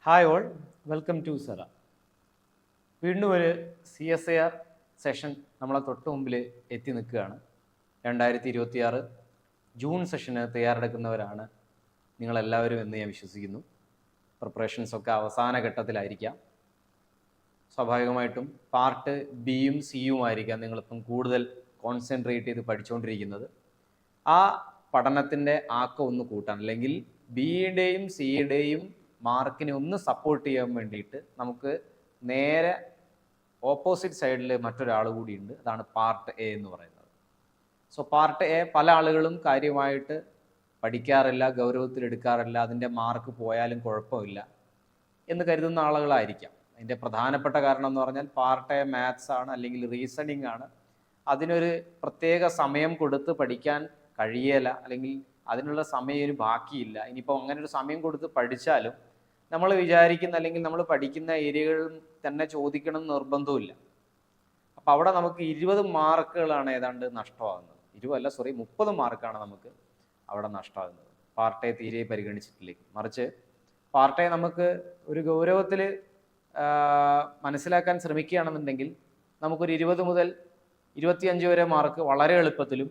Hi all, welcome to സെറ. വീണ്ടും ഒരു CSIR സെഷൻ നമ്മളെ തൊട്ട് മുമ്പിൽ എത്തി നിൽക്കുകയാണ്. 2026 ജൂൺ സെഷന് തയ്യാറെടുക്കുന്നവരാണ് നിങ്ങളെല്ലാവരും എന്ന് ഞാൻ വിശ്വസിക്കുന്നു. പ്രിപ്പറേഷൻസൊക്കെ അവസാന ഘട്ടത്തിലായിരിക്കാം. സ്വാഭാവികമായിട്ടും പാർട്ട് ബിയും സിയും ആയിരിക്കാം നിങ്ങളിപ്പം കൂടുതൽ കോൺസെൻട്രേറ്റ് ചെയ്ത് പഠിച്ചുകൊണ്ടിരിക്കുന്നത്. ആ പഠനത്തിൻ്റെ ആക്കം ഒന്ന് കൂട്ടാൻ, അല്ലെങ്കിൽ ബിയുടെയും സിയുടെയും മാർക്കിനെ ഒന്ന് സപ്പോർട്ട് ചെയ്യാൻ വേണ്ടിയിട്ട് നമുക്ക് നേരെ ഓപ്പോസിറ്റ് സൈഡിൽ മറ്റൊരാൾ കൂടിയുണ്ട്. അതാണ് പാർട്ട് എ എന്ന് പറയുന്നത്. സോ പാർട്ട് എ പല ആളുകളും കാര്യമായിട്ട് പഠിക്കാറില്ല, ഗൗരവത്തിലെടുക്കാറില്ല, അതിൻ്റെ മാർക്ക് പോയാലും കുഴപ്പമില്ല എന്ന് കരുതുന്ന ആളുകളായിരിക്കാം. അതിൻ്റെ പ്രധാനപ്പെട്ട കാരണം എന്ന് പറഞ്ഞാൽ പാർട്ട് എ മാത്സ് ആണ്, അല്ലെങ്കിൽ റീസണിങ് ആണ്. അതിനൊരു പ്രത്യേക സമയം കൊടുത്ത് പഠിക്കാൻ കഴിയല, അല്ലെങ്കിൽ അതിനുള്ള സമയം ബാക്കിയില്ല. ഇനിയിപ്പോൾ അങ്ങനെ ഒരു സമയം കൊടുത്ത് പഠിച്ചാലും നമ്മൾ വിചാരിക്കുന്ന അല്ലെങ്കിൽ നമ്മൾ പഠിക്കുന്ന ഏരിയകളിൽ തന്നെ ചോദിക്കണം എന്ന് നിർബന്ധമില്ല. അപ്പം അവിടെ നമുക്ക് 20 മാർക്കുകളാണ് ഏതാണ്ട് നഷ്ടമാകുന്നത്. 30 മാർക്കാണ് നമുക്ക് അവിടെ നഷ്ടമാകുന്നത് പാർട്ട് എ തീരെ പരിഗണിച്ചിട്ടില്ലെങ്കിൽ. മറിച്ച് പാർട്ട് എ നമുക്ക് ഒരു ഗൗരവത്തിൽ മനസ്സിലാക്കാൻ ശ്രമിക്കുകയാണെന്നുണ്ടെങ്കിൽ നമുക്കൊരു 20 മുതൽ 25 വരെ മാർക്ക് വളരെ എളുപ്പത്തിലും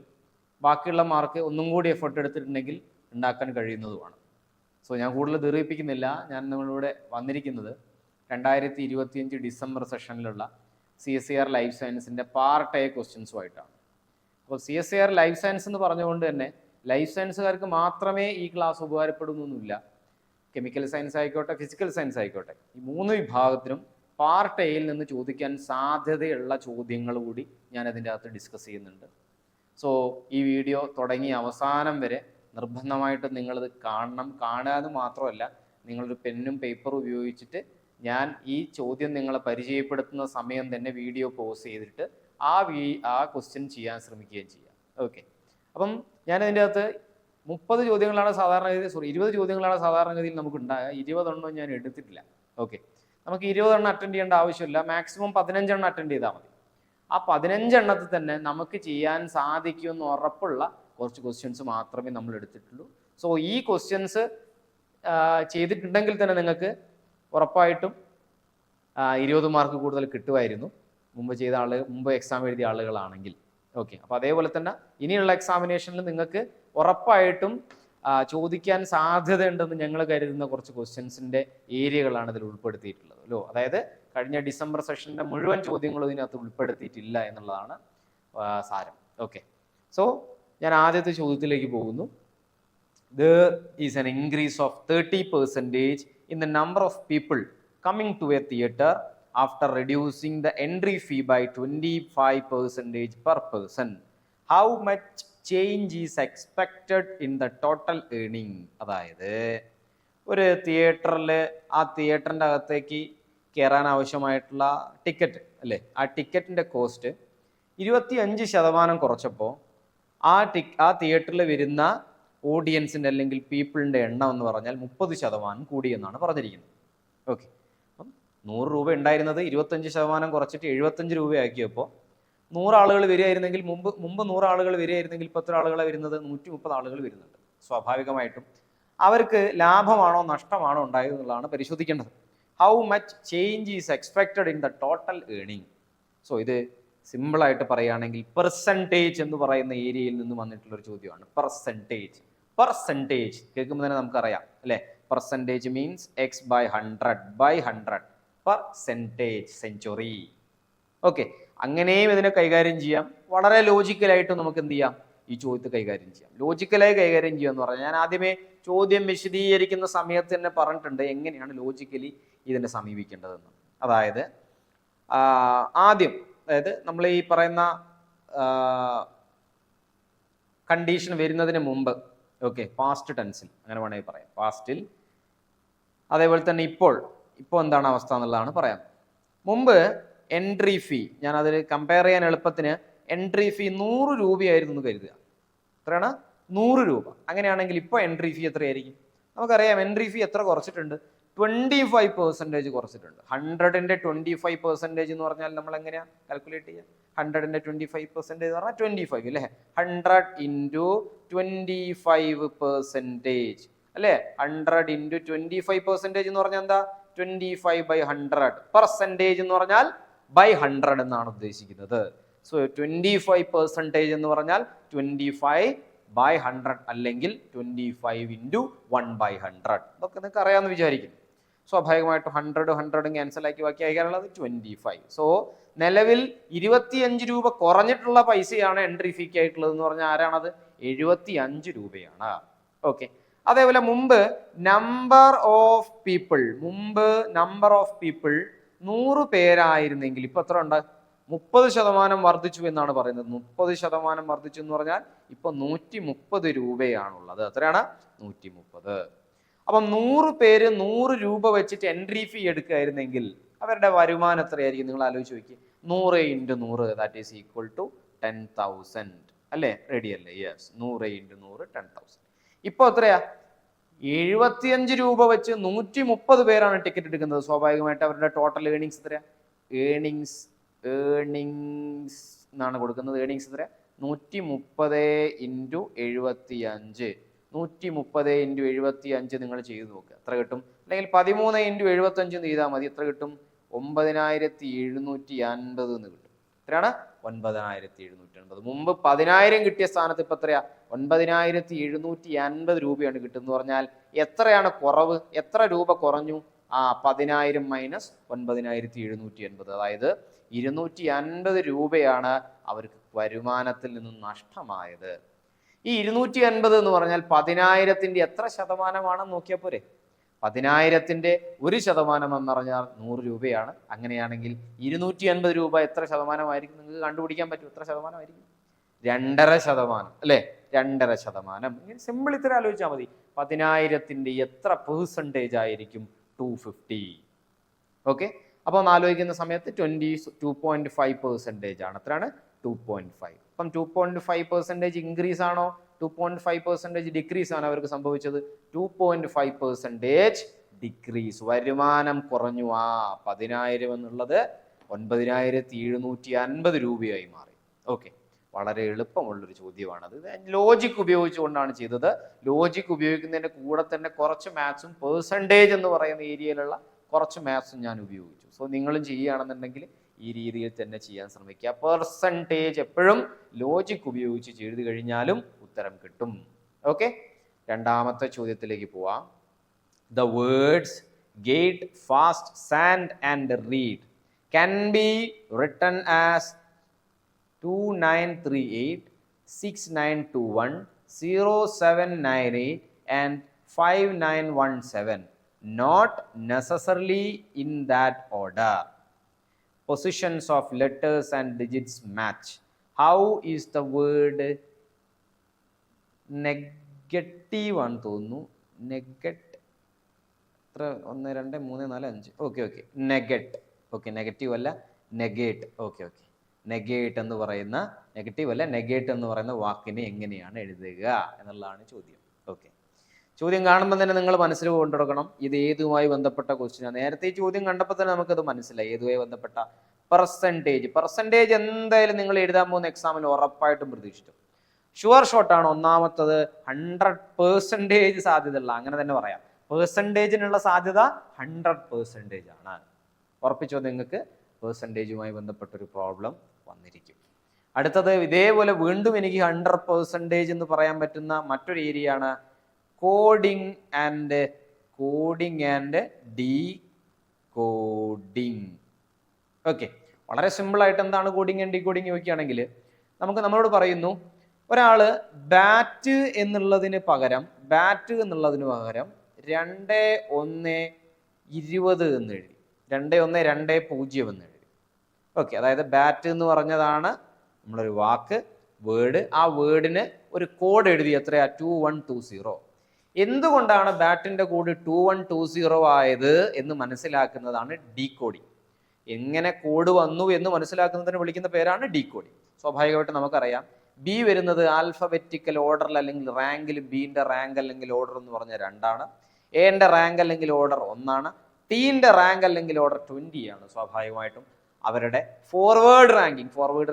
ബാക്കിയുള്ള മാർക്ക് ഒന്നും കൂടി എഫേർട്ട് എടുത്തിട്ടുണ്ടെങ്കിൽ ഉണ്ടാക്കാൻ കഴിയുന്നതുമാണ്. സോ ഞാൻ കൂടുതൽ ദീർഘിപ്പിക്കുന്നില്ല. ഞാൻ നമ്മളിവിടെ വന്നിരിക്കുന്നത് 2025 ഡിസംബർ സെഷനിലുള്ള CSIR ലൈഫ് സയൻസിൻ്റെ പാർട്ട് എ ക്വസ്റ്റ്യൻസുമായിട്ടാണ്. അപ്പോൾ CSIR ലൈഫ് സയൻസ് എന്ന് പറഞ്ഞുകൊണ്ട് തന്നെ ലൈഫ് സയൻസുകാർക്ക് മാത്രമേ ഈ ക്ലാസ് ഉപകാരപ്പെടുന്നൊന്നുമില്ല. കെമിക്കൽ സയൻസ് ആയിക്കോട്ടെ, ഫിസിക്കൽ സയൻസ് ആയിക്കോട്ടെ, ഈ 3 വിഭാഗത്തിനും പാർട്ട് എയിൽ നിന്ന് ചോദിക്കാൻ സാധ്യതയുള്ള ചോദ്യങ്ങൾ കൂടി ഞാൻ അതിൻ്റെ അകത്ത് ഡിസ്കസ് ചെയ്യുന്നുണ്ട്. സോ ഈ വീഡിയോ തുടങ്ങി അവസാനം വരെ നിർബന്ധമായിട്ട് നിങ്ങളിത് കാണണം. കാണാതെ മാത്രമല്ല, നിങ്ങളൊരു പെന്നും പേപ്പറും ഉപയോഗിച്ചിട്ട് ഞാൻ ഈ ചോദ്യം നിങ്ങളെ പരിചയപ്പെടുത്തുന്ന സമയം തന്നെ വീഡിയോ പോസ് ചെയ്തിട്ട് ആ ക്വസ്റ്റ്യൻ ചെയ്യാൻ ശ്രമിക്കുകയും ചെയ്യാം. ഓക്കെ, അപ്പം ഞാനതിൻ്റെ അകത്ത് 20 ചോദ്യങ്ങളാണ് സാധാരണഗതിയിൽ 20 ചോദ്യങ്ങളാണ് സാധാരണഗതിയിൽ നമുക്ക് ഉണ്ടാകുക. 20 എണ്ണം ഞാൻ എടുത്തിട്ടില്ല. ഓക്കെ, നമുക്ക് 20 എണ്ണം അറ്റൻഡ് ചെയ്യേണ്ട ആവശ്യമില്ല. മാക്സിമം 15 എണ്ണം അറ്റൻഡ് ചെയ്താൽ മതി. ആ 15 എണ്ണത്തിൽ തന്നെ നമുക്ക് ചെയ്യാൻ സാധിക്കുമെന്ന് ഉറപ്പുള്ള കുറച്ച് ക്വസ്റ്റ്യൻസ് മാത്രമേ നമ്മൾ എടുത്തിട്ടുള്ളൂ. സോ ഈ ക്വസ്റ്റ്യൻസ് ചെയ്തിട്ടുണ്ടെങ്കിൽ തന്നെ നിങ്ങൾക്ക് ഉറപ്പായിട്ടും 20 മാർക്ക് കൂടുതൽ കിട്ടുമായിരുന്നു മുമ്പ് എക്സാം എഴുതിയ ആളുകളാണെങ്കിൽ. ഓക്കെ, അപ്പോൾ അതേപോലെ തന്നെ ഇനിയുള്ള എക്സാമിനേഷനിൽ നിങ്ങൾക്ക് ഉറപ്പായിട്ടും ചോദിക്കാൻ സാധ്യതയുണ്ടെന്ന് ഞങ്ങൾ കരുതുന്ന കുറച്ച് ക്വസ്റ്റ്യൻസിൻ്റെ ഏരിയകളാണ് ഇതിൽ ഉൾപ്പെടുത്തിയിട്ടുള്ളത്. അതായത് കഴിഞ്ഞ ഡിസംബർ സെഷൻ്റെ മുഴുവൻ ചോദ്യങ്ങളും ഇതിനകത്ത് ഉൾപ്പെടുത്തിയിട്ടില്ല എന്നുള്ളതാണ് സാരം. ഓക്കെ, സോ ഞാൻ ആദ്യത്തെ ചോദ്യത്തിലേക്ക് പോകുന്നു. There is an increase of 30% in the number of people coming to a theatre after reducing the entry fee by 25% per person. How much change is expected in the total earning? അതായത് ഒരു തിയേറ്ററിൽ ആ തിയേറ്ററിൻ്റെ അകത്തേക്ക് കയറാൻ ആവശ്യമായിട്ടുള്ള ticket അല്ലേ, ആ ടിക്കറ്റിൻ്റെ കോസ്റ്റ് 25% കുറച്ചപ്പോൾ ആ തിയേറ്ററിൽ വരുന്ന ഓഡിയൻസിൻ്റെ അല്ലെങ്കിൽ പീപ്പിളിൻ്റെ എണ്ണം എന്ന് പറഞ്ഞാൽ 30% കൂടിയെന്നാണ് പറഞ്ഞിരിക്കുന്നത്. ഓക്കെ, അപ്പം 100 രൂപ ഉണ്ടായിരുന്നത് 25% കുറച്ചിട്ട് 75 രൂപയാക്കിയപ്പോൾ 100 ആളുകൾ വരികയായിരുന്നെങ്കിൽ മുമ്പ് 100 ആളുകൾ വരികയായിരുന്നെങ്കിൽ ഇപ്പോൾ എത്ര ആളുകളാണ് വരുന്നത്? 130 ആളുകൾ വരുന്നുണ്ട്. സ്വാഭാവികമായിട്ടും അവർക്ക് ലാഭമാണോ നഷ്ടമാണോ ഉണ്ടായത് എന്നുള്ളതാണ് പരിശോധിക്കേണ്ടത്. How much change is expected in the total earning? So ഇത് സിമ്പിളായിട്ട് പറയുകയാണെങ്കിൽ പെർസെൻറ്റേജ് എന്ന് പറയുന്ന ഏരിയയിൽ നിന്ന് വന്നിട്ടുള്ളൊരു ചോദ്യമാണ്. പെർസെൻറ്റേജ് കേൾക്കുമ്പോൾ തന്നെ നമുക്കറിയാം അല്ലേ, percentage means x/100 percentage century. Okay, അങ്ങനെയും ഇതിനെ കൈകാര്യം ചെയ്യാം. വളരെ ലോജിക്കലായിട്ടും നമുക്ക് എന്ത് ചെയ്യാം, ഈ ചോദ്യത്തെ കൈകാര്യം ചെയ്യാം. ലോജിക്കലായി കൈകാര്യം ചെയ്യുക എന്ന് പറഞ്ഞാൽ ഞാൻ ആദ്യമേ ചോദ്യം വിശദീകരിക്കുന്ന സമയത്ത് തന്നെ പറഞ്ഞിട്ടുണ്ട് എങ്ങനെയാണ് ലോജിക്കലി ഇതിനെ സമീപിക്കേണ്ടതെന്ന്. അതായത് അതായത് നമ്മൾ ഈ പറയുന്ന കണ്ടീഷൻ വരുന്നതിന് മുമ്പ്, ഓക്കെ, പാസ്റ്റ് ടെൻസിൽ അങ്ങനെ വേണമെങ്കിൽ പറയാം, പാസ്റ്റിൽ. അതേപോലെ തന്നെ ഇപ്പോൾ എന്താണ് അവസ്ഥ എന്നുള്ളതാണ് പറയാം. മുമ്പ് എൻട്രി ഫീ, ഞാൻ അതിൽ കമ്പയർ ചെയ്യാൻ എളുപ്പത്തിന് എൻട്രി ഫീ 100 രൂപയായിരുന്നു എന്ന് കരുതുക. എത്രയാണ്? 100 രൂപ. അങ്ങനെയാണെങ്കിൽ ഇപ്പോൾ എൻട്രി ഫീ എത്രയായിരിക്കും? നമുക്കറിയാം എൻട്രി ഫീ എത്ര കുറച്ചിട്ടുണ്ട്? 25% കുറച്ചിട്ടുണ്ട്. 100ന്റെ 25% എന്ന് പറഞ്ഞാൽ നമ്മൾ എങ്ങനെയാണ് കാൽക്കുലേറ്റ് ചെയ്യുക? 100ന്റെ 25% എന്ന് പറഞ്ഞാൽ 25 അല്ലേ? 100 × 25% അല്ലേ? 100 × 25% എന്ന് പറഞ്ഞാൽ എന്താ? 25/100. പെർസെൻറ്റേജ് എന്ന് പറഞ്ഞാൽ by 100 എന്നാണ് ഉദ്ദേശിക്കുന്നത്. സോ 25% എന്ന് പറഞ്ഞാൽ 25/100 അല്ലെങ്കിൽ 25 into 1/100. ഇതൊക്കെ നിങ്ങൾക്ക് അറിയാമെന്ന് വിചാരിക്കുന്നു. സ്വാഭാവികമായിട്ടും 100 ക്യാൻസൽ ആക്കി ബാക്കി അയക്കാനുള്ളത് 25. സോ നിലവിൽ 25 രൂപ കുറഞ്ഞിട്ടുള്ള പൈസയാണ് എൻട്രി ഫീക്ക് ആയിട്ടുള്ളത് എന്ന് പറഞ്ഞാൽ ആരാണത്? 75 രൂപയാണ്. ഓക്കെ. അതേപോലെ മുമ്പ് നമ്പർ ഓഫ് പീപ്പിൾ 100 പേരായിരുന്നെങ്കിൽ ഇപ്പൊ എത്ര ഉണ്ട്? 30% വർദ്ധിച്ചു എന്നാണ് പറയുന്നത്. 30% വർദ്ധിച്ചു എന്ന് പറഞ്ഞാൽ ഇപ്പൊ 130 രൂപയാണുള്ളത്. എത്രയാണ്? 130. അപ്പം 100 പേര് 100 രൂപ വെച്ചിട്ട് എൻട്രി ഫീ എടുക്കുകയായിരുന്നെങ്കിൽ അവരുടെ വരുമാനം എത്രയായിരിക്കും? നിങ്ങൾ ആലോചിച്ച് നോക്കി. 100 into 100 that is equal to 10,000 അല്ലേ? റെഡി അല്ലേ? യെസ്. 100 into 100 10,000. ഇപ്പൊ എത്രയാ? 75 രൂപ വെച്ച് 130 പേരാണ് ടിക്കറ്റ് എടുക്കുന്നത്. സ്വാഭാവികമായിട്ട് അവരുടെ ടോട്ടൽ ഏണിങ്സ് എത്രയാ? ഏണിങ്സ് എന്നാണ് കൊടുക്കുന്നത്. ഏണിങ്സ് എത്രയാ? 130 into 75. 130 into 75 നിങ്ങൾ ചെയ്ത് നോക്കുക, എത്ര കിട്ടും? അല്ലെങ്കിൽ 13 into 75 ചെയ്താൽ മതി. എത്ര കിട്ടും? 9,750 എന്ന് കിട്ടും. എത്രയാണ്? 9,750. മുമ്പ് 10,000 കിട്ടിയ സ്ഥാനത്ത് ഇപ്പൊ എത്രയാ? 9,750 രൂപയാണ് കിട്ടുന്നത്. പറഞ്ഞാൽ എത്രയാണ് കുറവ്? എത്ര രൂപ കുറഞ്ഞു? 10,000 മൈനസ് 9,750. അതായത് 250 രൂപയാണ് അവർക്ക് വരുമാനത്തിൽ നിന്നും നഷ്ടമായത്. ഈ 250 എന്ന് പറഞ്ഞാൽ 10,000-ന്റെ എത്ര ശതമാനമാണെന്ന് നോക്കിയാൽ പോരെ? 10,000-ന്റെ 1% എന്ന് പറഞ്ഞാൽ 100 രൂപയാണ്. അങ്ങനെയാണെങ്കിൽ 250 രൂപ എത്ര ശതമാനമായിരിക്കും? നിങ്ങൾക്ക് കണ്ടുപിടിക്കാൻ പറ്റും. എത്ര ശതമാനമായിരിക്കും? 2.5% അല്ലേ? 2.5%. ഇങ്ങനെ സിമ്പിൾ ഇത്ര ആലോചിച്ചാൽ മതി. 10,000-ന്റെ എത്ര പെർസെൻറ്റേജ് ആയിരിക്കും? 250. ഓക്കെ. അപ്പോൾ ഒന്ന് ആലോചിക്കുന്ന സമയത്ത് 2.5% ആണ്. എത്രയാണ്? 2.5. അപ്പം 2.5% ഇൻക്രീസ് ആണോ 2.5% ഡിക്രീസ് ആണ് അവർക്ക് സംഭവിച്ചത്? 2.5% ഡിക്രീസ്. വരുമാനം കുറഞ്ഞു. 10,000 എന്നുള്ളത് 9,750 രൂപയായി മാറി. ഓക്കെ. വളരെ എളുപ്പമുള്ളൊരു ചോദ്യമാണത്. ലോജിക് ഉപയോഗിച്ചുകൊണ്ടാണ് ചെയ്തത്. ലോജിക് ഉപയോഗിക്കുന്നതിൻ്റെ കൂടെ തന്നെ കുറച്ച് മാത്സും പെർസെൻറ്റേജ് എന്ന് പറയുന്ന ഏരിയയിലുള്ള കുറച്ച് മാത്സും ഞാൻ ഉപയോഗിച്ചു. സോ നിങ്ങളും ചെയ്യുകയാണെന്നുണ്ടെങ്കിൽ ഈ രീതിയിൽ തന്നെ ചെയ്യാൻ ശ്രമിക്കുക. പെർസെൻറ്റേജ് എപ്പോഴും ലോജിക് ഉപയോഗിച്ച് ചെയ്തു കഴിഞ്ഞാലും ഉത്തരം കിട്ടും. ഓക്കെ. രണ്ടാമത്തെ ചോദ്യത്തിലേക്ക് പോവാം. The words gate, fast, sand and read can be written as 2938, 6921, 0798 and 5917. Not necessarily in that order. Positions of letters and digits match. How is the word negative ആണ് തോന്നുന്നു. Negate 1 2 3 4 5. Okay. Negate. Okay. Negative അല്ല, negate. Okay. Negate എന്ന് പറയുന്ന, negative അല്ല, negate എന്ന് പറയുന്ന വാക്കിനെ എങ്ങനെയാണ് എഴുതുക എന്നുള്ളതാണ് ചോദ്യം. ഓക്കെ. ചോദ്യം കാണുമ്പോൾ തന്നെ നിങ്ങൾ മനസ്സിൽ കൊണ്ടുകൊടുക്കണം ഇത് ഏതുമായി ബന്ധപ്പെട്ട ക്വസ്റ്റ്യനാണ്. നേരത്തെ ഈ ചോദ്യം കണ്ടപ്പോൾ തന്നെ നമുക്കത് മനസ്സിലായി ഏതുമായി ബന്ധപ്പെട്ട. പെർസെൻറ്റേജ് എന്തായാലും നിങ്ങൾ എഴുതാൻ പോകുന്ന എക്സാമിൽ ഉറപ്പായിട്ടും പ്രതീക്ഷിച്ചു. ഷുവർ ഷോട്ടാണ്. ഒന്നാമത്തത് 100% സാധ്യതയുള്ള, അങ്ങനെ തന്നെ പറയാം, പെർസെൻറ്റേജിനുള്ള സാധ്യത 100% ആണ്. ഉറപ്പിച്ചോ, നിങ്ങൾക്ക് പെർസെൻറ്റേജുമായി ബന്ധപ്പെട്ടൊരു പ്രോബ്ലം വന്നിരിക്കും. അടുത്തത് ഇതേപോലെ വീണ്ടും എനിക്ക് 100% എന്ന് പറയാൻ പറ്റുന്ന മറ്റൊരു ഏരിയ ആണ് കോഡിംഗ് ആൻഡ് ഡീകോഡിംഗ്. ഓക്കെ. വളരെ സിമ്പിളായിട്ട് എന്താണ് കോഡിംഗ് ആൻഡ് ഡീകോഡിംഗ് ചോദിക്കുകയാണെങ്കിൽ നമ്മളോട് പറയുന്നു ഒരാള് ബാറ്റ് എന്നുള്ളതിന് പകരം 2-1-20 എന്ന് എഴുതി. 2-1-2-0 എന്ന് എഴുതി. ഓക്കെ. അതായത് ബാറ്റ് എന്ന് പറഞ്ഞതാണ് നമ്മളൊരു വാക്ക്, വേർഡ്. ആ വേർഡിന് ഒരു കോഡ് എഴുതി. എത്രയാ? 2120. എന്തുകൊണ്ടാണ് ബാറ്റിന്റെ കോഡ് 2120 ആയത് എന്ന് മനസ്സിലാക്കുന്നതാണ് ഡീകോഡിംഗ്. എങ്ങനെ കോഡ് വന്നു എന്ന് മനസ്സിലാക്കുന്നതിന് വിളിക്കുന്ന പേരാണ് ഡീകോഡിംഗ്. സ്വാഭാവികമായിട്ട് നമുക്കറിയാം ബി വരുന്നത് ആൽഫബറ്റിക്കൽ ഓർഡറിൽ അല്ലെങ്കിൽ റാങ്കിൽ. ബിന്റെ റാങ്ക് അല്ലെങ്കിൽ ഓർഡർ എന്ന് പറഞ്ഞാൽ 2 ആണ്. എന്റെ റാങ്ക് അല്ലെങ്കിൽ ഓർഡർ 1 ആണ്. ടീന്റെ റാങ്ക് അല്ലെങ്കിൽ ഓർഡർ 20 ആണ്. സ്വാഭാവികമായിട്ടും അവരുടെ ഫോർവേഡ്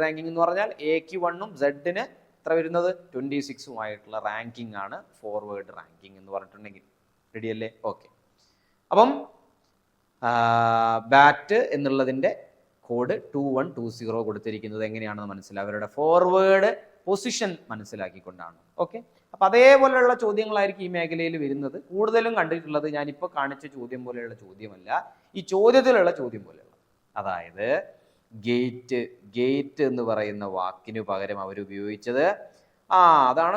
റാങ്കിങ് എന്ന് പറഞ്ഞാൽ എക്ക് 1-ഉം സെഡിന് എത്ര വരുന്നത് 26-ഉമായിട്ടുള്ള റാങ്കിങ് ആണ് ഫോർവേഡ് റാങ്കിങ് എന്ന് പറഞ്ഞിട്ടുണ്ടെങ്കിൽ. റെഡി അല്ലേ? ഓക്കെ. അപ്പം ബാറ്റ് എന്നുള്ളതിൻ്റെ കോഡ് 2120 കൊടുത്തിരിക്കുന്നത് എങ്ങനെയാണെന്ന് മനസ്സിലാക്കുക. അവരുടെ ഫോർവേഡ് പൊസിഷൻ മനസ്സിലാക്കിക്കൊണ്ടാണ്. ഓക്കെ, അപ്പം അതേപോലെയുള്ള ചോദ്യങ്ങളായിരിക്കും ഈ മേഖലയിൽ വരുന്നത്. കൂടുതലും കണ്ടിട്ടുള്ളത് ഞാനിപ്പോൾ കാണിച്ച ചോദ്യം പോലെയുള്ള ചോദ്യമല്ല, ഈ ചോദ്യത്തിലുള്ള ചോദ്യം പോലെയുള്ള, അതായത് ഗേറ്റ് എന്ന് പറയുന്ന വാക്കിന് പകരം അവർ ഉപയോഗിച്ചത് അതാണ്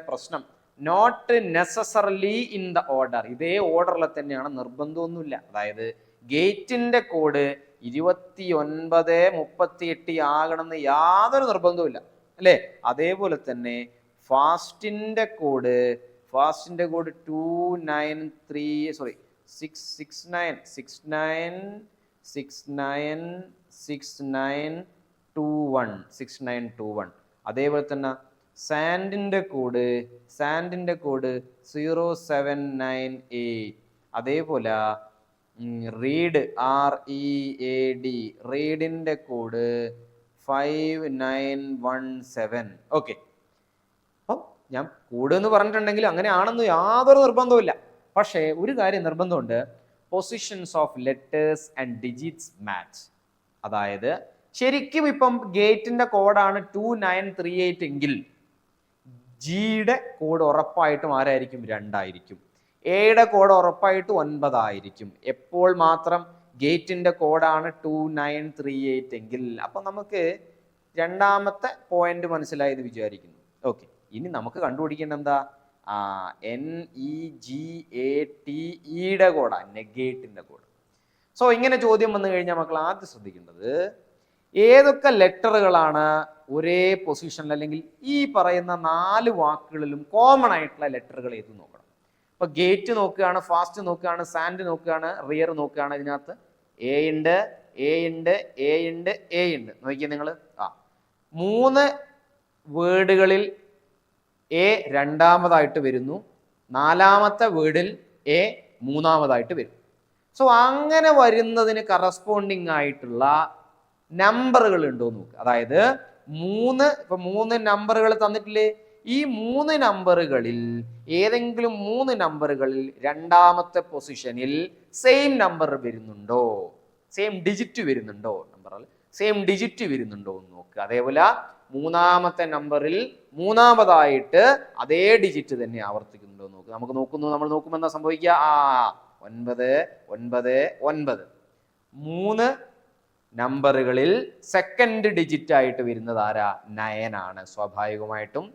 പ്രശ്നം. Not necessarily in the order. ഇതേ ഓർഡറിൽ തന്നെയാണ്, നിർബന്ധമൊന്നുമില്ല. അതായത് ഗേറ്റിന്റെ കോഡ് 2938 ആകണമെന്ന് യാതൊരു നിർബന്ധവുമില്ല, അല്ലേ? അതേപോലെ തന്നെ ഫാസ്റ്റിന്റെ കോഡ് 6921. അതേപോലെ തന്നെ സാൻഡിന്റെ കോഡ് 0798. അതേപോലെ റീഡ് റീഡിന്റെ കോഡ് 5917. ഓക്കെ, അപ്പം ഞാൻ കോഡ് എന്ന് പറഞ്ഞിട്ടുണ്ടെങ്കിൽ അങ്ങനെയാണെന്ന് യാതൊരു നിർബന്ധവുമില്ല. പക്ഷേ ഒരു കാര്യം നിർബന്ധമുണ്ട്, positions of letters and digits match. അതായത് ശരിക്കും ഇപ്പം ഗേറ്റിന്റെ കോഡാണ് 2938 എങ്കിൽ ജിയുടെ കോഡ് ഉറപ്പായിട്ടും ആരായിരിക്കും? 2 ആയിരിക്കും. എയുടെ കോഡ് ഉറപ്പായിട്ട് 9 ആയിരിക്കും. എപ്പോൾ മാത്രം ഗേറ്റിന്റെ കോഡാണ് 2938 എങ്കിൽ. അപ്പൊ നമുക്ക് രണ്ടാമത്തെ പോയിന്റ് മനസ്സിലായത് വിചാരിക്കുന്നു. ഓക്കെ, ഇനി നമുക്ക് കണ്ടുപിടിക്കേണ്ട എന്താ? NEGATE കോഡാ, നെഗേറ്റിന്റെ കോഡ്. സോ ഇങ്ങനെ ചോദ്യം വന്നു കഴിഞ്ഞാൽ മക്കൾ ആദ്യം ശ്രദ്ധിക്കേണ്ടത് ഏതൊക്കെ ലെറ്ററുകളാണ് ഒരേ പൊസിഷനിൽ, അല്ലെങ്കിൽ ഈ പറയുന്ന 4 വാക്കുകളിലും കോമൺ ആയിട്ടുള്ള ലെറ്ററുകൾ ഏത് നോക്കണം. ഇപ്പൊ ഗേറ്റ് നോക്കുകയാണ്, ഫാസ്റ്റ് നോക്കുകയാണ്, സാൻഡ് നോക്കുകയാണ്, റിയർ നോക്കുകയാണ്. ഇതിനകത്ത് എ ഉണ്ട്, നോക്കിയേ നിങ്ങൾ. 3 വേർഡുകളിൽ എ രണ്ടാമതായിട്ട് വരുന്നു, 4ാമത്തെ വേർഡിൽ എ മൂന്നാമതായിട്ട് വരും. സോ അങ്ങനെ വരുന്നതിന് കറസ്പോണ്ടിങ് ആയിട്ടുള്ള നമ്പറുകൾ ഉണ്ടോ നോക്കുക. അതായത് 3 നമ്പറുകൾ തന്നിട്ടില്ലേ? ഈ 3 നമ്പറുകളിൽ ഏതെങ്കിലും 3 നമ്പറുകളിൽ രണ്ടാമത്തെ പൊസിഷനിൽ സെയിം നമ്പർ വരുന്നുണ്ടോ, സെയിം ഡിജിറ്റ് വരുന്നുണ്ടോ, നമ്പറിൽ സെയിം ഡിജിറ്റ് വരുന്നുണ്ടോ എന്ന് നോക്കുക. അതേപോലെ 3ാമത്തെ നമ്പറിൽ മൂന്നാമതായിട്ട് അതേ ഡിജിറ്റ് തന്നെ ആവർത്തിക്കുന്നുണ്ടോ എന്ന് നോക്കുക. നമ്മൾ നോക്കുമ്പോൾ എന്താ സംഭവിക്കുക? 999. 3 നമ്പറുകളിൽ സെക്കൻഡ് ഡിജിറ്റ് ആയിട്ട് വരുന്നത് ആരാ? 9 ആണ്. സ്വാഭാവികമായിട്ടും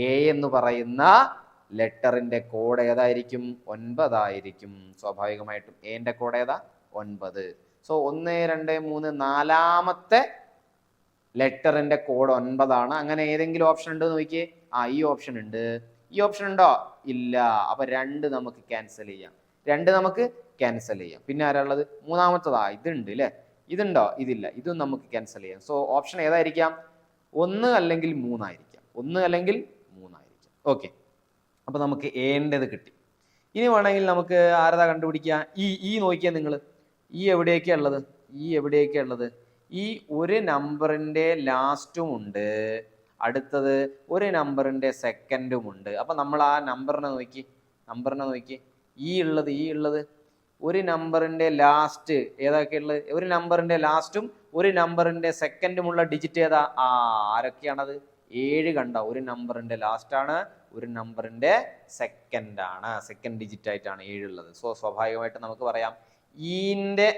എ എന്ന് പറയുന്ന ലെറ്ററിന്റെ കോഡ് ഏതായിരിക്കും? 9 ആയിരിക്കും. സ്വാഭാവികമായിട്ടും എന്റെ കോഡ് ഏതാ? 9. സോ 1 2 3 4ാമത്തെ ലെറ്ററിന്റെ കോഡ് 9 ആണ്. അങ്ങനെ ഏതെങ്കിലും ഓപ്ഷൻ ഉണ്ടോ നോക്കിയേ. ഈ ഓപ്ഷൻ ഉണ്ട്. ഈ ഓപ്ഷൻ ഉണ്ടോ? ഇല്ല. അപ്പൊ 2 നമുക്ക് ക്യാൻസൽ ചെയ്യാം. പിന്നെ ആരാ ഉള്ളത്? മൂന്നാമത്തതാ, ഇതുണ്ട് അല്ലേ? ഇതുണ്ടോ? ഇതില്ല. ഇതും നമുക്ക് ക്യാൻസൽ ചെയ്യാം. So option ഏതായിരിക്കാം? 1 അല്ലെങ്കിൽ 3 ആയിരിക്കാം. ഓക്കെ, അപ്പൊ നമുക്ക് ഏണ്ടത് കിട്ടി. ഇനി വേണമെങ്കിൽ നമുക്ക് ആരതാ കണ്ടുപിടിക്കാം? ഈ നോക്കിയാൽ നിങ്ങൾ, ഈ എവിടെയൊക്കെയാ ഉള്ളത്? ഈ ഒരു നമ്പറിന്റെ ലാസ്റ്റും ഉണ്ട്, അടുത്തത് ഒരു നമ്പറിന്റെ സെക്കൻഡും ഉണ്ട്. അപ്പൊ നമ്മൾ ആ നമ്പറിനെ നോക്കി, ഈ ഉള്ളത് ഒരു നമ്പറിന്റെ ലാസ്റ്റ് ഏതൊക്കെയുള്ളത്? ഒരു നമ്പറിന്റെ ലാസ്റ്റും ഒരു നമ്പറിന്റെ സെക്കൻഡുമുള്ള ഡിജിറ്റ് ഏതാ? ആരൊക്കെയാണത്? 7 കണ്ട. ഒരു നമ്പറിന്റെ ലാസ്റ്റ് ആണ്, ഒരു നമ്പറിന്റെ സെക്കൻഡ് ആണ്. സെക്കൻഡ് ഡിജിറ്റ് ആയിട്ടാണ് 7 ഉള്ളത്. സോ സ്വാഭാവികമായിട്ട് നമുക്ക് പറയാം ഈന്റെ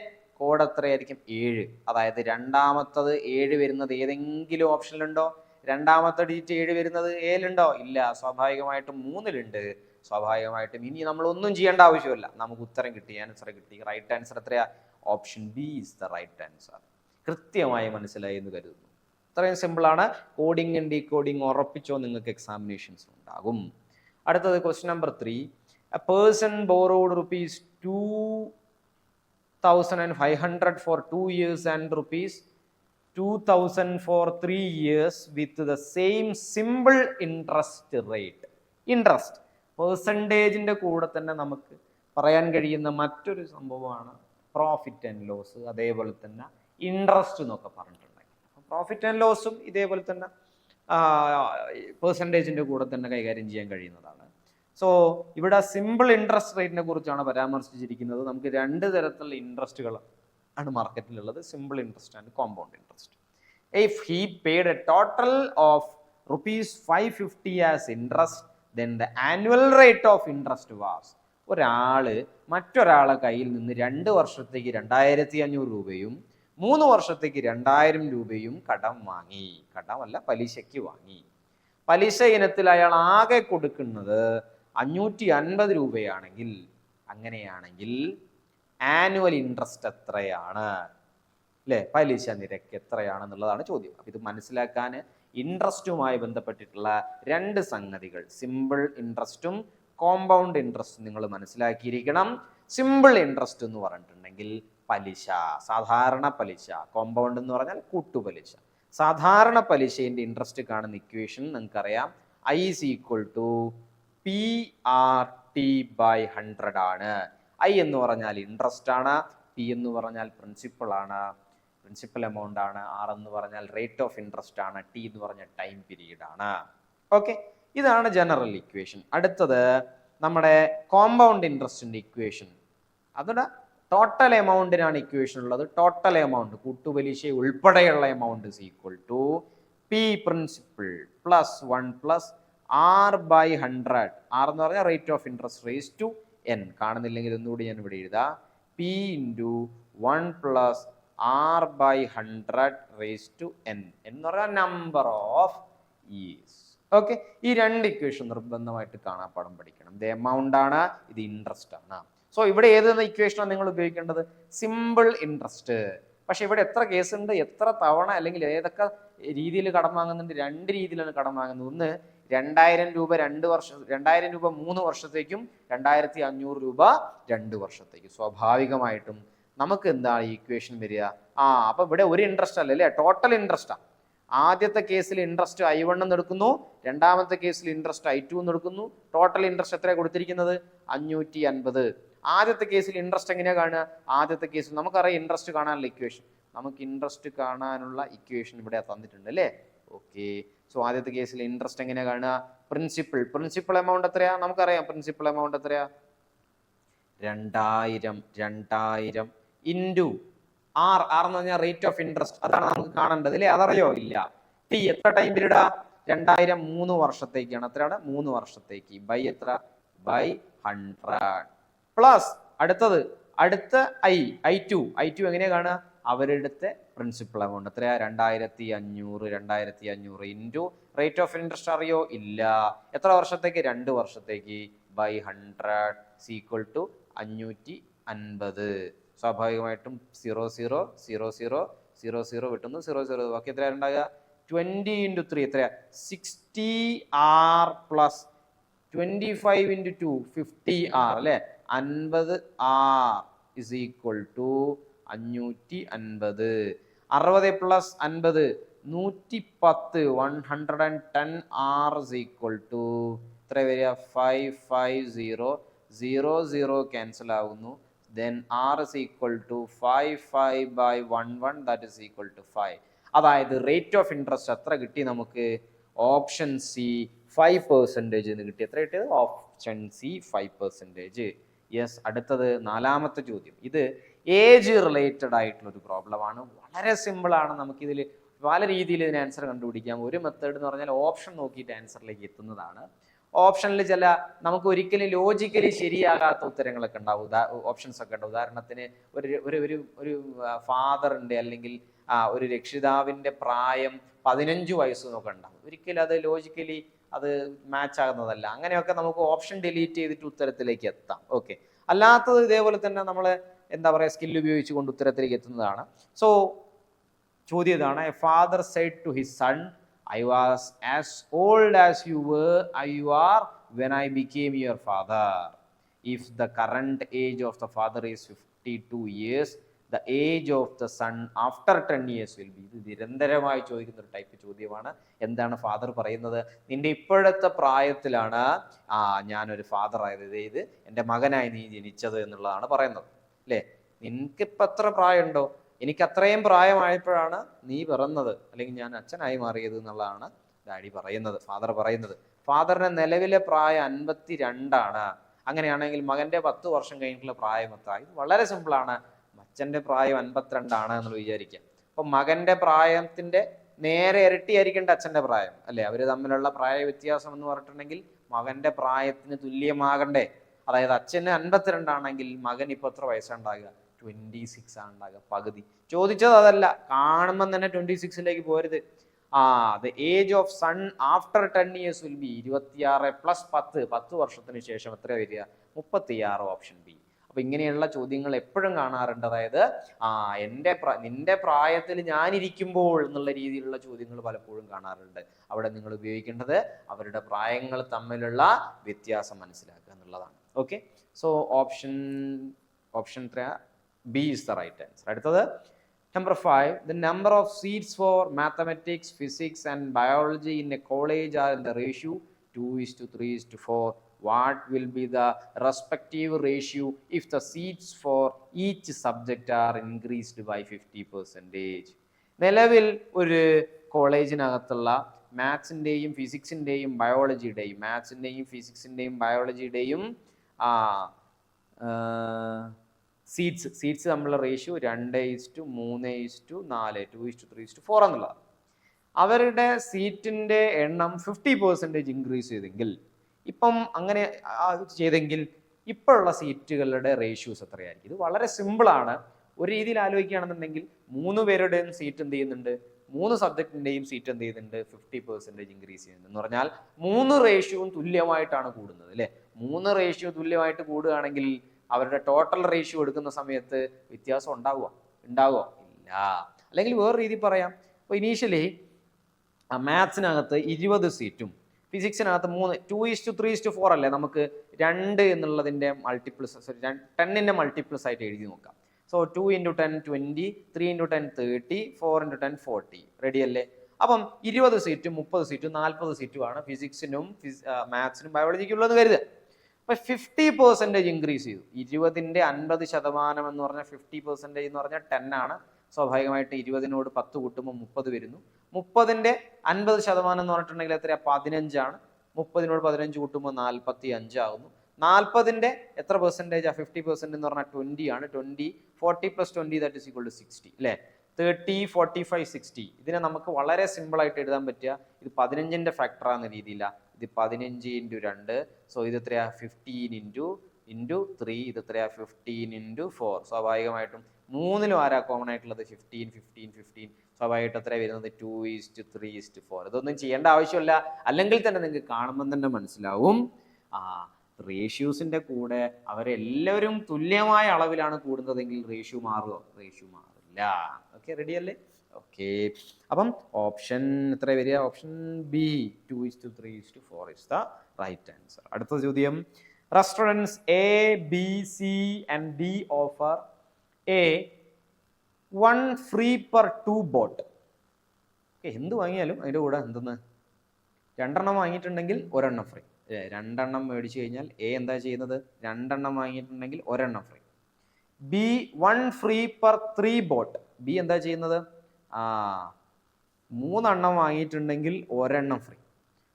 കോഡ് എത്രയായിരിക്കും? 7. അതായത് രണ്ടാമത്തത് 7 വരുന്നത് ഏതെങ്കിലും ഓപ്ഷനിലുണ്ടോ? രണ്ടാമത്തെ ഡിജിറ്റ് 7 വരുന്നത് ഏലുണ്ടോ? ഇല്ല. സ്വാഭാവികമായിട്ടും 3-ലുണ്ട്. സ്വാഭാവികമായിട്ടും ഇനി നമ്മൾ ഒന്നും ചെയ്യേണ്ട ആവശ്യമില്ല, നമുക്ക് ഉത്തരം കിട്ടി, ആൻസർ കിട്ടി. റൈറ്റ് ആൻസർ എത്രയാ? Option B is the right answer. കൃത്യമായി മനസ്സിലായി എന്ന് കരുതുന്നു. ഇത്രയും സിമ്പിളാണ്. കോഡിങ് ആൻഡ് ഡീകോഡിങ് ഉറപ്പിച്ചോ, നിങ്ങൾക്ക് എക്സാമിനേഷൻസ് ഉണ്ടാകും. അടുത്തത് question number 3. A person borrowed ₹2,500 for 2 years and ₹2,000 for 3 years with the same simple interest rate. Interest പെർസെൻറ്റേജിൻ്റെ കൂടെ തന്നെ നമുക്ക് പറയാൻ കഴിയുന്ന മറ്റൊരു സംഭവമാണ് പ്രോഫിറ്റ് ആൻഡ് ലോസ്. അതേപോലെ തന്നെ ഇൻട്രസ്റ്റ് എന്നൊക്കെ പറഞ്ഞിട്ടുണ്ടെങ്കിൽ പ്രോഫിറ്റ് ആൻഡ് ലോസും ഇതേപോലെ തന്നെ പെർസെൻറ്റേജിൻ്റെ കൂടെ തന്നെ കൈകാര്യം ചെയ്യാൻ കഴിയുന്നതാണ്. സോ ഇവിടെ സിമ്പിൾ ഇൻട്രസ്റ്റ് റേറ്റിനെ കുറിച്ചാണ് പരാമർശിച്ചിരിക്കുന്നത്. നമുക്ക് രണ്ട് തരത്തിലുള്ള ഇൻട്രസ്റ്റുകൾ ആണ് മാർക്കറ്റിലുള്ളത്, simple interest and compound interest. If he paid a total of ₹550 as interest, then the annual rate of interest was, ഒരാള് മറ്റൊരാളെ കയ്യിൽ നിന്ന് 2 വർഷത്തേക്ക് 2500 രൂപയും 3 വർഷത്തേക്ക് 2000 രൂപയും കടം വാങ്ങി. കടമല്ല, പലിശയ്ക്ക് വാങ്ങി. പലിശ ഇനത്തിൽ അയാൾ ആകെ കൊടുക്കുന്നത് 550 രൂപയാണെങ്കിൽ, അങ്ങനെയാണെങ്കിൽ ആനുവൽ ഇൻട്രസ്റ്റ് എത്രയാണ്, അല്ലെ? പലിശ നിരക്ക് എത്രയാണെന്നുള്ളതാണ് ചോദ്യം. അപ്പൊ ഇത് മനസ്സിലാക്കാൻ ഇൻട്രസ്റ്റുമായി ബന്ധപ്പെട്ടിട്ടുള്ള രണ്ട് സംഗതികൾ, സിമ്പിൾ ഇൻട്രസ്റ്റും കോമ്പൗണ്ട് ഇൻട്രസ്റ്റും നിങ്ങൾ മനസ്സിലാക്കിയിരിക്കണം. സിമ്പിൾ ഇൻട്രസ്റ്റ് എന്ന് പറഞ്ഞിട്ടുണ്ടെങ്കിൽ പലിശ, സാധാരണ പലിശ. കോമ്പൗണ്ട് എന്ന് പറഞ്ഞാൽ കൂട്ടുപലിശ. സാധാരണ പലിശയുടെ ഇൻട്രസ്റ്റ് കാണുന്ന ഇക്വേഷൻ നിങ്ങൾക്കറിയാം, I is equal to PRT/100 ആണ്. I എന്ന് പറഞ്ഞാൽ ഇൻട്രസ്റ്റ് ആണ്, P എന്ന് പറഞ്ഞാൽ പ്രിൻസിപ്പൾ ആണ്, പ്രിൻസിപ്പൽ എമൗണ്ട് ആണ്, R എന്ന് പറഞ്ഞാൽ റേറ്റ് ഓഫ് ഇൻട്രസ്റ്റ് ആണ്, T എന്ന് പറഞ്ഞാൽ ടൈം പീരീഡ് ആണ്. ഓക്കെ, ഇതാണ് ജനറൽ ഇക്വേഷൻ. അടുത്തത് നമ്മുടെ കോമ്പൗണ്ട് ഇൻട്രസ്റ്റിന്റെ ഇക്വേഷൻ. അതുകൊണ്ട് ടോട്ടൽ എമൗണ്ടിനാണ് ഇക്വേഷൻ ഉള്ളത്. ടോട്ടൽ എമൗണ്ട്, കൂട്ടുപലിശ ഉൾപ്പെടെയുള്ള amount is equal to P principle plus 1 plus R/100. R എന്ന് പറഞ്ഞാൽ rate of interest raise to N. കാണുന്നില്ലെങ്കിൽ ഒന്നുകൂടി ഞാൻ ഇവിടെ എഴുതാം, P into 1 plus R/100 raise to N എന്ന് പറഞ്ഞാൽ നമ്പർ ഓഫ് ഇയേഴ്സ്. ഓക്കെ, ഈ രണ്ട് ഇക്വേഷൻ നിർബന്ധമായിട്ട് കാണാപ്പാഠം പഠിക്കണം. ഇത് എമൗണ്ട് ആണ്, ഇത് ഇൻട്രസ്റ്റ് ആണ്. സോ ഇവിടെ ഏത് ഇക്വേഷനാണ് നിങ്ങൾ ഉപയോഗിക്കേണ്ടത്? Simple interest. പക്ഷെ ഇവിടെ എത്ര കേസ് ഉണ്ട്, എത്ര തവണ അല്ലെങ്കിൽ ഏതൊക്കെ രീതിയിൽ കടം വാങ്ങുന്നുണ്ട്? രണ്ട് രീതിയിലാണ് കടം വാങ്ങുന്നത്. ഒന്ന് 2000 രൂപ 2 വർഷം, 2000 രൂപ 3 വർഷത്തേക്കും 2500 രൂപ 2 വർഷത്തേക്കും. സ്വാഭാവികമായിട്ടും നമുക്ക് എന്താണ് ഈ ഇക്വേഷൻ വരിക? അപ്പൊ ഇവിടെ ഒരു ഇൻട്രസ്റ്റ് അല്ലേ, ടോട്ടൽ ഇൻട്രസ്റ്റാ. ആദ്യത്തെ കേസിൽ ഇൻട്രസ്റ്റ് I1 എന്ന് എടുക്കുന്നു, രണ്ടാമത്തെ കേസിൽ ഇൻട്രസ്റ്റ് I2 എന്ന് എടുക്കുന്നു. ടോട്ടൽ ഇൻട്രസ്റ്റ് എത്രയാണ് കൊടുത്തിരിക്കുന്നത്? 550. ആദ്യത്തെ കേസിൽ ഇൻട്രസ്റ്റ് എങ്ങനെയാ കാണുക? ആദ്യത്തെ കേസിൽ നമുക്കറിയാം ഇൻട്രസ്റ്റ് കാണാനുള്ള ഇക്വേഷൻ. നമുക്ക് ഇൻട്രസ്റ്റ് കാണാനുള്ള ഇക്വേഷൻ ഇവിടെ തന്നിട്ടുണ്ട് അല്ലേ? ഓക്കെ, സോ ആദ്യത്തെ കേസിൽ ഇൻട്രസ്റ്റ് എങ്ങനെയാ കാണുക? പ്രിൻസിപ്പൾ എമൗണ്ട് എത്രയാ? നമുക്കറിയാം പ്രിൻസിപ്പൾ എമൗണ്ട് എത്രയാ? 2000 ഇൻറ്റു R എന്ന് പറഞ്ഞാൽ റേറ്റ് ഓഫ് ഇൻട്രസ്റ്റ്. അതാണ് നമുക്ക് കാണേണ്ടത് അല്ലേ? അതറിയോ? ഇല്ല. T എത്ര ടൈം പീരീഡാ? 2000 3 വർഷത്തേക്കാണ്. എത്രയാണ്? 3 വർഷത്തേക്ക്. ബൈ എത്ര? ബൈ 100 പ്ലസ് അടുത്ത I2 എങ്ങനെയാ കാണുക? അവരുടെ പ്രിൻസിപ്പൾ എമൗണ്ട് എത്രയാ? 2500 ഇൻറ്റു റേറ്റ് ഓഫ് ഇൻട്രസ്റ്റ് അറിയോ? ഇല്ല. എത്ര വർഷത്തേക്ക്? 2 വർഷത്തേക്ക്. By 100 equal to 550. സ്വാഭാവികമായിട്ടും 0 വിട്ടുന്നു, 0 ബാക്കി എത്രയാ ഉണ്ടാകുക? 20 ഇൻറ്റു 3 എത്രയാ? 60R പ്ലസ് 25 ഇൻറ്റു 2 50R അല്ലെ? 50R is equal to 550. 60 plus 50 110. 110R is equal to എത്ര വരിക? 550. 0 ക്യാൻസൽ ആവുന്നു. Then R is equal to 5 by 11, that is equal to 5. അതായത് റേറ്റ് ഓഫ് ഇൻട്രസ്റ്റ് എത്ര കിട്ടി നമുക്ക്? ഓപ്ഷൻ സി 5% എന്ന് കിട്ടി. എത്ര കിട്ടിയത്? Option C 5%. യെസ്. അടുത്തത് നാലാമത്തെ ചോദ്യം. ഇത് ഏജ് റിലേറ്റഡ് ആയിട്ടുള്ള ഒരു പ്രോബ്ലം ആണ്. വളരെ സിമ്പിൾ ആണ്. നമുക്കിതിൽ പല രീതിയിൽ ഇതിന് ആൻസർ കണ്ടുപിടിക്കാം. ഒരു മെത്തേഡ് എന്ന് പറഞ്ഞാൽ ഓപ്ഷൻ നോക്കിയിട്ട് ആൻസറിലേക്ക് എത്തുന്നതാണ്. ഓപ്ഷനിൽ ചില നമുക്ക് ഒരിക്കലും ലോജിക്കലി ശരിയാകാത്ത ഉത്തരങ്ങളൊക്കെ ഉണ്ടാവും, ഓപ്ഷൻസ് ഒക്കെ ഉണ്ടാവും. ഉദാഹരണത്തിന് ഒരു ഫാദറിന്റെ അല്ലെങ്കിൽ ഒരു രക്ഷിതാവിന്റെ പ്രായം 15 വയസ്സ് എന്നൊക്കെ ഉണ്ടാവും. ഒരിക്കലും അത് ലോജിക്കലി അത് മാച്ച് ആകുന്നതല്ല. അങ്ങനെയൊക്കെ നമുക്ക് ഓപ്ഷൻ ഡിലീറ്റ് ചെയ്തിട്ട് ഉത്തരത്തിലേക്ക് എത്താം. ഓക്കെ, അല്ലാത്തത് ഇതേപോലെ തന്നെ നമ്മൾ എന്താ പറയുക, സ്കിൽ ഉപയോഗിച്ചുകൊണ്ട് ഉത്തരത്തിലേക്ക് എത്തുന്നതാണ്. സോ ചോദ്യം ഇതാണ്. A father said to his son, I was as old as you are when I became your father. If the current age of the father is 52 years, the age of the son after 10 years will be. ഇത് നിരന്തരമായി ചോദിക്കുന്ന ഒരു type ചോദ്യമാണ്. എന്താണ് father പറയുന്നത്? നിന്റെ ഇപ്പോഴത്തെ പ്രായത്തിലാണ് ഞാനൊരു ഫാദർ ആയത്, ഇത് എൻ്റെ മകനായി നീ ജനിച്ചത് എന്നുള്ളതാണ് പറയുന്നത് അല്ലേ? നിനക്കിപ്പോൾ എത്ര പ്രായമുണ്ടോ? എനിക്ക് അത്രയും പ്രായമായപ്പോഴാണ് നീ പിറന്നത്, അല്ലെങ്കിൽ ഞാൻ അച്ഛനായി മാറിയത് എന്നുള്ളതാണ് ഡാഡി പറയുന്നത്, ഫാദർ പറയുന്നത്. ഫാദറിന്റെ നിലവിലെ പ്രായം 52 അങ്ങനെയാണെങ്കിൽ മകന്റെ 10 വർഷം കഴിഞ്ഞിട്ടുള്ള പ്രായം എത്ര? ഇത് വളരെ സിമ്പിളാണ്. അച്ഛന്റെ പ്രായം 52 എന്ന് വിചാരിക്കാം. അപ്പൊ മകന്റെ പ്രായത്തിന്റെ നേരെ ഇരട്ടിയായിരിക്കേണ്ട അച്ഛന്റെ പ്രായം അല്ലെ? അവര് തമ്മിലുള്ള പ്രായ വ്യത്യാസം എന്ന് പറഞ്ഞിട്ടുണ്ടെങ്കിൽ മകന്റെ പ്രായത്തിന് തുല്യമാകണ്ടേ? അതായത് അച്ഛന് 52 മകൻ ഇപ്പൊ എത്ര വയസ്സുണ്ടാകുക? 26 ആണ് ഉണ്ടാകുക, പകുതി. ചോദിച്ചത് അതല്ല, കാണുമ്പോൾ തന്നെ 26ലേക്ക് പോരുത്. The age of son after 10 years will be 26 + 10 വർഷത്തിന് ശേഷം എത്ര വരിക? 36, ഓപ്ഷൻ ബി. അപ്പൊ ഇങ്ങനെയുള്ള ചോദ്യങ്ങൾ എപ്പോഴും കാണാറുണ്ട്. അതായത് നിന്റെ പ്രായത്തിൽ ഞാനിരിക്കുമ്പോൾ എന്നുള്ള രീതിയിലുള്ള ചോദ്യങ്ങൾ പലപ്പോഴും കാണാറുണ്ട്. അവിടെ നിങ്ങൾ ഉപയോഗിക്കേണ്ടത് അവരുടെ പ്രായങ്ങൾ തമ്മിലുള്ള വ്യത്യാസം മനസ്സിലാക്കുക എന്നുള്ളതാണ്. Okay, so option B is the right answer. അടുത്തത് number 5. The number of seats for mathematics, physics and biology in a college are in the ratio 2:3:4. What will be the respective ratio if the seats for each subject are increased by 50%? നിലവിൽ ഒരു കോളേജിനകത്തുള്ള മാത്സിൻ്റെയും ഫിസിക്സിൻ്റെയും ബയോളജിയുടെയും seats തമ്മിലുള്ള ratio 2:3:4, 2:3:4 എന്നുള്ളതാണ്. അവരുടെ സീറ്റിന്റെ എണ്ണം 50% increase ചെയ്തെങ്കിൽ, ഇപ്പം അങ്ങനെ ചെയ്തെങ്കിൽ ഇപ്പോഴുള്ള സീറ്റുകളുടെ റേഷ്യോസ് എത്രയായിരിക്കും? ഇത് വളരെ സിമ്പിളാണ്. ഒരു രീതിയിൽ ആലോചിക്കുകയാണെന്നുണ്ടെങ്കിൽ 3 പേരുടെയും സീറ്റ് എന്ത് ചെയ്യുന്നുണ്ട്? 3 സബ്ജക്റ്റിന്റെയും സീറ്റ് എന്ത് ചെയ്യുന്നുണ്ട്? 50% ഇൻക്രീസ് ചെയ്യുന്നുണ്ട്. എന്ന് പറഞ്ഞാൽ 3 റേഷ്യോയും തുല്യമായിട്ടാണ് കൂടുന്നത് അല്ലെ? 3 റേഷ്യോ തുല്യമായിട്ട് കൂടുകയാണെങ്കിൽ അവരുടെ ടോട്ടൽ റേഷ്യോ എടുക്കുന്ന സമയത്ത് വ്യത്യാസം ഉണ്ടാവുക? ഇല്ല. അല്ലെങ്കിൽ വേറെ രീതി പറയാം. അപ്പോൾ ഇനീഷ്യലി മാത്സിനകത്ത് 20 സീറ്റും ഫിസിക്സിനകത്ത് 2:3:4 അല്ലേ? നമുക്ക് 2 എന്നുള്ളതിന്റെ മൾട്ടിപ്പിൾസ്, 10ന്റെ മൾട്ടിപ്പിൾസ് ആയിട്ട് എഴുതി നോക്കാം. സോ 2 × 10 20, 3 × 10 30, 4 × 10 40. റെഡി അല്ലേ? അപ്പം 20 സീറ്റും 30 സീറ്റും 40 സീറ്റുമാണ് ഫിസിക്സിനും മാത്സിനും ബയോളജിക്കും ഉള്ളതെന്ന് കരുതുക. അപ്പൊ 50% ഇൻക്രീസ് ചെയ്തു. 20ന്റെ 50% എന്ന് പറഞ്ഞാൽ 50% എന്ന് പറഞ്ഞാൽ 10 ആണ്. സ്വാഭാവികമായിട്ട് 20നോട് 10 കൂട്ടുമ്പോൾ 30 വരുന്നു. 30ന്റെ 50% എന്ന് പറഞ്ഞിട്ടുണ്ടെങ്കിൽ എത്രയാ? 15 ആണ്. 30നോട് 15 കൂട്ടുമ്പോൾ 45 ആകുന്നു. 40ന്റെ എത്ര പെർസെൻറ്റേജ്? 50% എന്ന് പറഞ്ഞാൽ 20 ആണ്. 20 40 + 20 that is equal to 60 അല്ലേ? 30 45 60. ഇതിനെ നമുക്ക് വളരെ സിമ്പിൾ ആയിട്ട് എഴുതാൻ പറ്റുക, ഇത് 15ന്റെ ഫാക്ടറാകുന്ന രീതിയില്ല. ഇത് 15 × 2. സോ ഇത് എത്രയാ? 15 × 3. ഇത് എത്രയാ? 15 × 4. സ്വാഭാവികമായിട്ടും 3ലും ആരാ കോമൺ ആയിട്ടുള്ളത്? 15. സ്വാഭാവികമായിട്ട് എത്ര വരുന്നത്? 2:3:4. ഇതൊന്നും ചെയ്യേണ്ട ആവശ്യമില്ല. അല്ലെങ്കിൽ തന്നെ നിങ്ങൾക്ക് കാണുമ്പോൾ തന്നെ മനസ്സിലാവും, റേഷ്യൂസിന്റെ കൂടെ അവരെല്ലാവരും തുല്യമായ അളവിലാണ് കൂടുന്നതെങ്കിൽ റേഷ്യോ മാറുമോ? റേഷ്യോ മാറില്ല. ഓക്കെ, റെഡി അല്ലേ? ഓക്കെ, അപ്പം ഓപ്ഷൻ എത്ര വരിക? Option B 2:3:4 is the right answer. അടുത്ത ചോദ്യം. Restaurants A, B, C and D offer A 1 free per 2 bought. എന്ത് വാങ്ങിയാലും അതിൻ്റെ കൂടെ എന്തെന്ന്? 2 എണ്ണം വാങ്ങിയിട്ടുണ്ടെങ്കിൽ 1 എണ്ണം ഫ്രീ. 2 എണ്ണം മേടിച്ചു കഴിഞ്ഞാൽ എ എന്താ ചെയ്യുന്നത്? 2 എണ്ണം വാങ്ങിയിട്ടുണ്ടെങ്കിൽ 1 എണ്ണം free. B 1 free per 3 bought. B എന്താ ചെയ്യുന്നത്? 3 എണ്ണം വാങ്ങിയിട്ടുണ്ടെങ്കിൽ 1 എണ്ണം ഫ്രീ.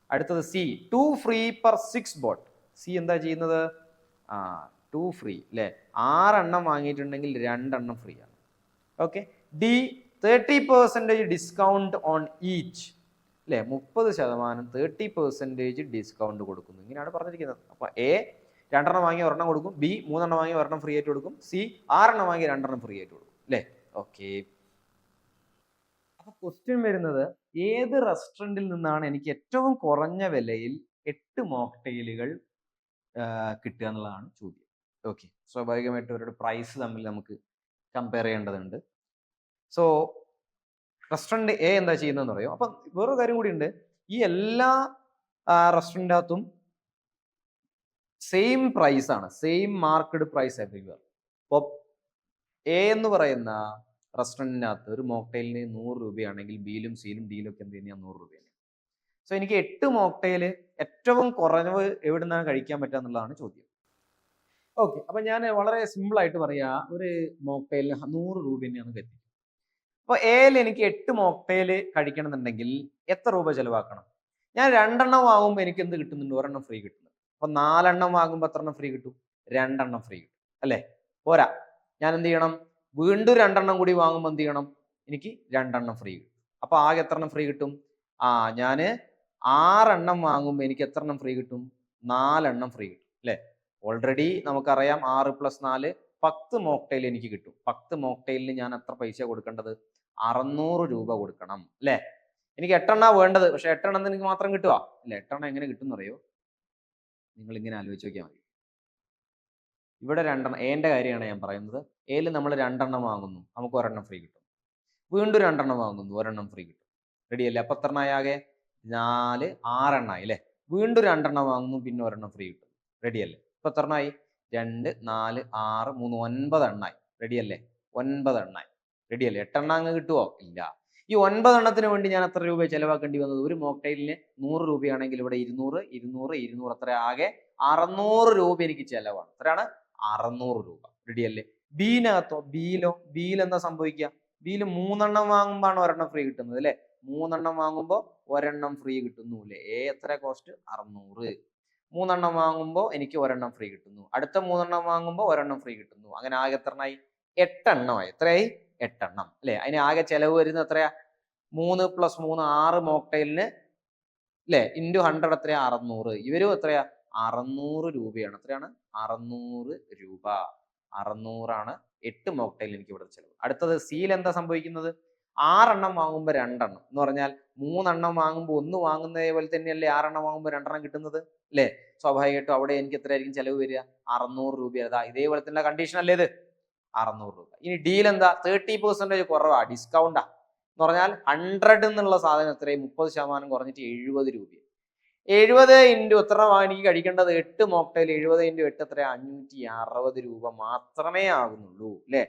അടുത്തത് C 2 free per 6 bought. C എന്താ ചെയ്യുന്നത്? 2 ഫ്രീ അല്ലേ? 6 എണ്ണം വാങ്ങിയിട്ടുണ്ടെങ്കിൽ 2 എണ്ണം ഫ്രീ ആണ്. Okay. D 30% discount on each അല്ലേ? 30% 30% ഡിസ്കൗണ്ട് കൊടുക്കുന്നു. ഇങ്ങനെയാണ് പറഞ്ഞിരിക്കുന്നത്. അപ്പൊ എ 2 എണ്ണം വാങ്ങി 1 എണ്ണം കൊടുക്കും. ബി 3 എണ്ണം വാങ്ങി 1 എണ്ണം ഫ്രീ ആയിട്ട് കൊടുക്കും. സി 6 എണ്ണം വാങ്ങി 2 എണ്ണം ഫ്രീ ആയിട്ട് കൊടുക്കും അല്ലേ? ഓക്കെ. അപ്പൊ ക്വസ്റ്റ്യൻ വരുന്നത്, ഏത് റെസ്റ്റോറൻറ്റിൽ നിന്നാണ് എനിക്ക് ഏറ്റവും കുറഞ്ഞ വിലയിൽ 8 മോക്ടെയിലുകൾ കിട്ടുക എന്നുള്ളതാണ് ചോദ്യം. ഓക്കെ, സ്വാഭാവികമായിട്ട് അവരുടെ പ്രൈസ് തമ്മിൽ നമുക്ക് കമ്പയർ ചെയ്യേണ്ടതുണ്ട്. സോ റെസ്റ്റോറൻറ്റ് എ എന്താ ചെയ്യുന്നതെന്ന് പറയും. അപ്പം വേറൊരു കാര്യം കൂടി ഉണ്ട്. ഈ എല്ലാ റെസ്റ്റോറൻറ്റിനകത്തും സെയിം പ്രൈസ് ആണ്, സെയിം മാർക്കഡ് പ്രൈസ് എവരിവെയർ. അപ്പോൾ എ എന്ന് പറയുന്ന റെസ്റ്റോറൻറ്റിനകത്ത് ഒരു മോക്ടെയിലിന് 100 രൂപയാണെങ്കിൽ ബിയിലും സിയിലും ഡിയിലും ഒക്കെ എന്ത് ചെയ്യുന്ന 100 രൂപയാണ്. സോ എനിക്ക് 8 മോക്ടെയില് ഏറ്റവും കുറവ് എവിടെ നിന്നാണ് കഴിക്കാൻ പറ്റുക എന്നുള്ളതാണ് ചോദ്യം. ഓക്കെ, അപ്പൊ ഞാൻ വളരെ സിമ്പിൾ ആയിട്ട് പറയാ, ഒരു മോക്ടെയിലിന് 100 രൂപ തന്നെയാണ് കരുതി. അപ്പോൾ എയിൽ എനിക്ക് 8 മോക്ടെയിൽ കഴിക്കണം എന്നുണ്ടെങ്കിൽ എത്ര രൂപ ചെലവാക്കണം? ഞാൻ 2 എണ്ണം വാങ്ങുമ്പോൾ എനിക്ക് എന്ത് കിട്ടുന്നുണ്ട്? ഒരെണ്ണം ഫ്രീ കിട്ടുന്നുണ്ട്. അപ്പൊ 4 എണ്ണം വാങ്ങുമ്പോൾ എത്ര എണ്ണം ഫ്രീ കിട്ടും? 2 എണ്ണം ഫ്രീ കിട്ടും അല്ലേ? പോരാ, ഞാൻ എന്ത് ചെയ്യണം? വീണ്ടും 2 എണ്ണം കൂടി വാങ്ങുമ്പോൾ എന്ത് ചെയ്യണം? എനിക്ക് 2 എണ്ണം ഫ്രീ കിട്ടും. അപ്പൊ ആകെ എത്ര എണ്ണം ഫ്രീ കിട്ടും? ഞാൻ 6 എണ്ണം വാങ്ങുമ്പോൾ എനിക്ക് എത്ര എണ്ണം ഫ്രീ കിട്ടും? 4 എണ്ണം ഫ്രീ കിട്ടും അല്ലേ? ഓൾറെഡി നമുക്കറിയാം 6 + 4 10 മോക്ടെയിൽ എനിക്ക് കിട്ടും. 10 മോക്ടെയിലിന് ഞാൻ എത്ര പൈസ കൊടുക്കേണ്ടത്? 600 രൂപ കൊടുക്കണം അല്ലേ? എനിക്ക് 8 എണ്ണ വേണ്ടത്, പക്ഷെ 8 എണ്ണം എനിക്ക് മാത്രം കിട്ടുക അല്ല. 8 എണ്ണം എങ്ങനെ കിട്ടും എന്നറിയോ? നിങ്ങൾ ഇങ്ങനെ ആലോചിച്ച് നോക്കിയാൽ മതി. ഇവിടെ 2 എണ്ണം, എന്റെ കാര്യമാണ് ഞാൻ പറയുന്നത്. എയിൽ നമ്മൾ 2 എണ്ണം വാങ്ങുന്നു, നമുക്ക് ഒരെണ്ണം ഫ്രീ കിട്ടും. വീണ്ടും 2 എണ്ണം വാങ്ങുന്നു, ഒരെണ്ണം ഫ്രീ കിട്ടും. റെഡി അല്ലേ? അപ്പൊ എത്ര എണ്ണമായി? ആകെ 4, 6 എണ്ണമായി അല്ലേ? വീണ്ടും 2 എണ്ണം വാങ്ങുന്നു, പിന്നെ ഒരെണ്ണം ഫ്രീ കിട്ടും. റെഡി അല്ലേ? ഇപ്പൊ എത്ര എണ്ണമായി? 2, 4, 6, 3, 9 എണ്ണമായി. റെഡി അല്ലേ? 9 എണ്ണമായി. റെഡി അല്ലേ? 8 എണ്ണം അങ്ങ് കിട്ടുമോ? ഇല്ല. ഈ 9 എണ്ണത്തിന് വേണ്ടി ഞാൻ എത്ര രൂപ ചെലവാക്കേണ്ടി വന്നത്? ഒരു മോക്ടെയിലിന് 100 രൂപയാണെങ്കിൽ ഇവിടെ 200, 200, 200, അത്ര ആകെ 600 രൂപ എനിക്ക് ചെലവാണ്. എത്രയാണ്? 600 രൂപ. റെഡി അല്ലേ? ബിയിനകത്തോ? ബിയിൽ എന്താ സംഭവിക്കുക? ബിയിൽ 3 എണ്ണം വാങ്ങുമ്പോഴാണ് ഒരെണ്ണം ഫ്രീ കിട്ടുന്നത് അല്ലേ? 3 എണ്ണം വാങ്ങുമ്പോൾ ഒരെണ്ണം ഫ്രീ കിട്ടുന്നു അല്ലേ? എത്ര കോസ്റ്റ്? 600. 3 എണ്ണം വാങ്ങുമ്പോൾ എനിക്ക് ഒരെണ്ണം ഫ്രീ കിട്ടുന്നു. അടുത്ത 3 എണ്ണം വാങ്ങുമ്പോൾ ഒരെണ്ണം ഫ്രീ കിട്ടുന്നു. അങ്ങനെ ആകെ എത്ര എണ്ണമായി? 8 എണ്ണമായി. എത്രയായി? 8 എണ്ണം അല്ലേ? അതിന് ആകെ ചെലവ് വരുന്നത് എത്രയാ? 3 + 3 6 മോക്ടെയിലിന് അല്ലേ? ഇൻറ്റു 100 എത്രയാ? 600. ഇവരും എത്രയാ? 600 രൂപയാണ്. എത്രയാണ്? 600 രൂപ. 600 ആണ് 8 മോക്ടെയിൽ എനിക്ക് ഇവിടെ ചെലവ്. അടുത്തത് സിയിൽ എന്താ സംഭവിക്കുന്നത്? 6 എണ്ണം വാങ്ങുമ്പോൾ 2 എണ്ണം എന്ന് പറഞ്ഞാൽ 3 എണ്ണം വാങ്ങുമ്പോൾ 1 വാങ്ങുന്നത് പോലെ തന്നെയല്ലേ 6 എണ്ണം വാങ്ങുമ്പോൾ 2 എണ്ണം കിട്ടുന്നത് അല്ലേ? സ്വാഭാവികമായിട്ടും അവിടെ എനിക്ക് എത്രയായിരിക്കും ചെലവ് വരിക? 600 രൂപ. അതാ ഇതേപോലെ തന്നെ കണ്ടീഷൻ അല്ലേ ഇത്? 600 രൂപ. ഇനി ഡീൽ എന്താ? 30% കുറവാ, ഡിസ്കൗണ്ടാ. എന്ന് പറഞ്ഞാൽ 100 എന്നുള്ള സാധനം എത്രയും 30% കുറഞ്ഞിട്ട് 70 രൂപ. 70 ഇൻറ്റു എത്ര എനിക്ക് കഴിക്കേണ്ടത്? 8 മോക്ടെയിൽ. 70 ഇൻറ്റു 8 എത്ര? 560 രൂപ മാത്രമേ ആകുന്നുള്ളൂ അല്ലേ?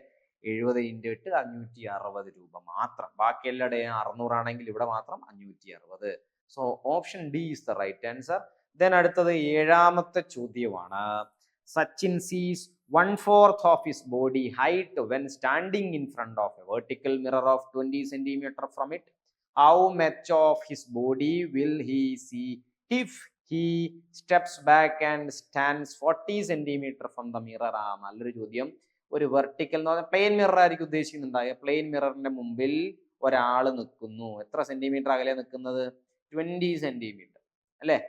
70 ഇൻറ്റു 8 560 രൂപ മാത്രം. ബാക്കി എല്ലായിടെയും 600 ആണെങ്കിൽ ഇവിടെ മാത്രം 560. So option D is the right answer. Then അടുത്തത് 7ാമത്തെ ചോദ്യമാണ്. സച്ചിൻ സീസ് 1/4 of his body height when standing in front of a vertical mirror of 20 centimeters from it. How much of his body will he see if he steps back and stands 40 centimeters from the mirror? നല്ലൊരു ചോദ്യം. ഒരു vertical എന്ന് പറഞ്ഞാൽ plain mirror ആയിരിക്കും ഉദ്ദേശിക്കുന്നുണ്ടായ. Plain മിററിന്റെ മുമ്പിൽ ഒരാൾ നിൽക്കുന്നു. എത്ര സെന്റിമീറ്റർ അകലെ നിൽക്കുന്നത്? 20 സെന്റിമീറ്റർ അല്ലേ?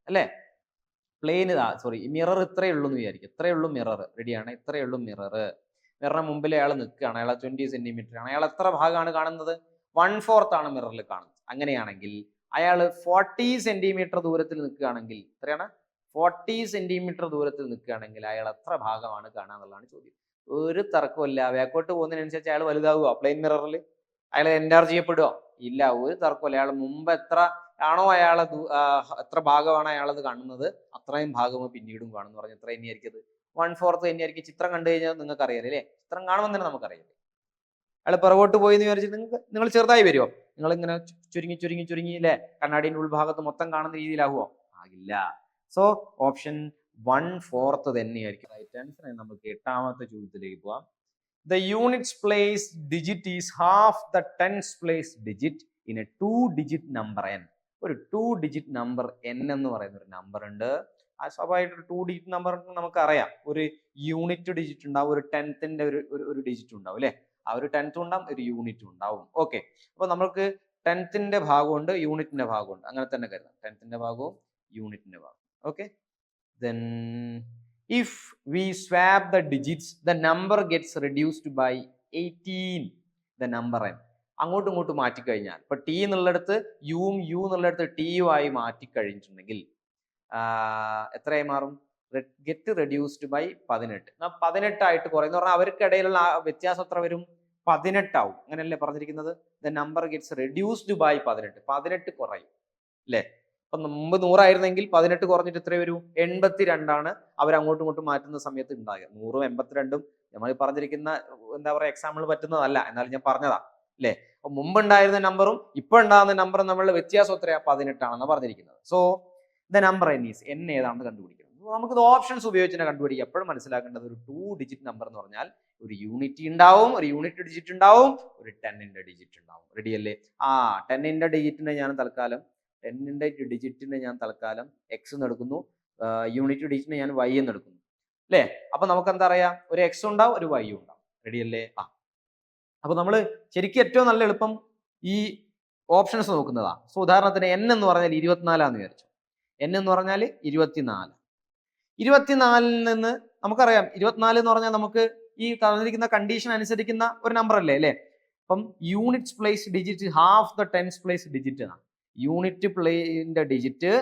അല്ലേ? പ്ലെയിൻ സോറി, മിറർ ഇത്രയേ ഉള്ളൂ എന്ന് വിചാരിക്കും. ഇത്രയേ ഉള്ളൂ മിറർ. റെഡിയാണ്? ഇത്രയേ ഉള്ളൂ മിറർ. മിററിന് മുമ്പിൽ അയാൾ നിൽക്കുകയാണ്. അയാൾ 20 സെന്റിമീറ്റർ ആണ്. അയാൾ എത്ര ഭാഗമാണ് കാണുന്നത്? 1/4 ആണ് മിററിൽ കാണുന്നത്. അങ്ങനെയാണെങ്കിൽ അയാൾ 40 സെന്റിമീറ്റർ ദൂരത്തിൽ നിൽക്കുകയാണെങ്കിൽ എത്രയാണ്? 40 സെന്റിമീറ്റർ ദൂരത്തിൽ നിൽക്കുകയാണെങ്കിൽ അയാൾ എത്ര ഭാഗമാണ് കാണുക എന്നുള്ളതാണ് ചോദ്യം. ഒരു തർക്കമില്ല. ബാക്കോട്ട് പോകുന്നതിനനുസരിച്ച് അയാൾ വലുതാവുക പ്ലെയിൻ മിററിൽ? അയാൾ എൻലാർജ് ചെയ്യപ്പെടുക? ഇല്ല, ഒരു തർക്കമില്ല. അയാൾ മുമ്പ് എത്ര ആണോ അയാളെ എത്ര ഭാഗമാണ് അയാളത് കാണുന്നത്, അത്രയും ഭാഗം പിന്നീടും കാണുന്നു പറഞ്ഞാൽ എത്ര തന്നെയായിരിക്കും? 1/4 തന്നെയായിരിക്കും. ചിത്രം കണ്ടു കഴിഞ്ഞാൽ നിങ്ങൾക്ക് അറിയാം അല്ലേ? ചിത്രം കാണുമ്പോൾ തന്നെ നമുക്കറിയാം. അയാൾ പിറകോട്ട് പോയി എന്ന് വിചാരിച്ച് നിങ്ങൾ ചെറുതായി വരുമോ? നിങ്ങൾ ഇങ്ങനെ ചുരുങ്ങി ചുരുങ്ങി ചുരുങ്ങി അല്ലേ കണ്ണാടിന്റെ ഉൾഭാഗത്ത് മൊത്തം കാണുന്ന രീതിയിലാവുമോ? ആകില്ല. സോ ഓപ്ഷൻ 1/4 തന്നെയായിരിക്കും റൈറ്റ് ആൻസർ. നമുക്ക് 8ാമത്തെ ചോദ്യത്തിലേക്ക് പോവാം. The units place digit is half the tens place digit in a 2-digit number n. ഒരു 2-digit നമ്പർ n എന്ന് പറയുന്ന ഒരു നമ്പർ ഉണ്ട്. ആ സ്വാഭാവികമായിട്ട് 2-digit നമ്പർ നമുക്കറിയാം. ഒരു യൂണിറ്റ് ഡിജിറ്റ് ഉണ്ടാവും, ഒരു ടെൻത്തിന്റെ ഒരു ഡിജിറ്റ് ഉണ്ടാവും അല്ലെ? ആ ഒരു 10th ഉണ്ടാവും, ഒരു യൂണിറ്റ് ഉണ്ടാവും. ഓക്കെ, അപ്പൊ നമുക്ക് 10th ഭാഗമുണ്ട്, യൂണിറ്റിന്റെ ഭാഗമുണ്ട്. അങ്ങനെ തന്നെ കരുതാം. 10th ഭാഗവും യൂണിറ്റിന്റെ ഭാഗവും. Okay, then if we swap the digits, the number gets reduced by 18. the number n. അങ്ങോട്ടും ഇങ്ങോട്ടും മാറ്റിക്കഴിഞ്ഞാൽ ഇപ്പൊ ടി എന്നുള്ളിടത്ത് യുവും യു എന്നുള്ളിടത്ത് ടിയും ആയി മാറ്റിക്കഴിഞ്ഞിട്ടുണ്ടെങ്കിൽ എത്രയായി മാറും? Get reduced by 18. 18 ആയിട്ട് കുറയുന്ന പറഞ്ഞാൽ അവർക്കിടയിലുള്ള വ്യത്യാസം എത്ര വരും? 18 ആവും. അങ്ങനെയല്ലേ പറഞ്ഞിരിക്കുന്നത്? The number gets reduced by 18 കുറയും അല്ലേ? അപ്പൊ മുമ്പ് 100 ആയിരുന്നെങ്കിൽ 18 കുറഞ്ഞിട്ട് എത്ര വരും? 82 ആണ് അവർ അങ്ങോട്ടും ഇങ്ങോട്ടും മാറ്റുന്ന സമയത്ത് ഉണ്ടാകുക. 100ഉം 82ഉം നമ്മൾ പറഞ്ഞിരിക്കുന്ന എന്താ പറയുക എക്സാമ്പിൾ പറ്റുന്നതല്ല, എന്നാലും ഞാൻ പറഞ്ഞതാ അല്ലേ? അപ്പൊ മുമ്പ് ഉണ്ടായിരുന്ന നമ്പറും ഇപ്പൊ ഉണ്ടാകുന്ന നമ്പറും നമ്മളുടെ വ്യത്യാസം എത്രയാ? 18 ആണെന്ന് പറഞ്ഞിരിക്കുന്നത്. So the number n is n ഏതാണെന്ന് കണ്ടുപിടിക്കണം. നമുക്കിത് ഓപ്ഷൻസ് ഉപയോഗിച്ച് തന്നെ കണ്ടുപിടിക്കാം. എപ്പോഴും മനസ്സിലാക്കേണ്ടത് ഒരു 2-digit നമ്പർ എന്ന് പറഞ്ഞാൽ ഒരു യൂണിറ്റ് ഉണ്ടാവും, ഒരു യൂണിറ്റ് ഡിജിറ്റ് ഉണ്ടാവും, ഒരു 10ന്റെ ഡിജിറ്റ് ഉണ്ടാവും. റെഡി അല്ലേ? 10ന്റെ ഡിജിറ്റിനെ ഞാൻ തൽക്കാലം ടെന്നിൻ്റെ ഡിജിറ്റിനെ ഞാൻ തൽക്കാലം എക്സ് എന്ന് എടുക്കുന്നു, യൂണിറ്റ് ഡിജിറ്റിനെ ഞാൻ വൈ എന്ന് എടുക്കുന്നു അല്ലേ. അപ്പൊ നമുക്ക് എന്താ പറയാ, ഒരു എക്സ് ഉണ്ടാവും ഒരു വൈ ഉണ്ടാവും. റെഡി അല്ലേ? അപ്പൊ നമ്മൾ ശരിക്കും ഏറ്റവും നല്ല എളുപ്പം ഈ ഓപ്ഷൻസ് നോക്കുന്നതാ. സോ ഉദാഹരണത്തിന് എൻ എന്ന് പറഞ്ഞാൽ 24 വിചാരിച്ചു. എൻ എന്ന് പറഞ്ഞാൽ 24. 24 നിന്ന് നമുക്കറിയാം 24 എന്ന് പറഞ്ഞാൽ നമുക്ക് ഈ തന്നിരിക്കുന്ന കണ്ടീഷൻ അനുസരിക്കുന്ന ഒരു നമ്പർ അല്ലേ അല്ലേ. അപ്പം units place digit half the tense place digit ആണ്. യൂണിറ്റ് പ്ലേന്റെ ഡിജിറ്റ്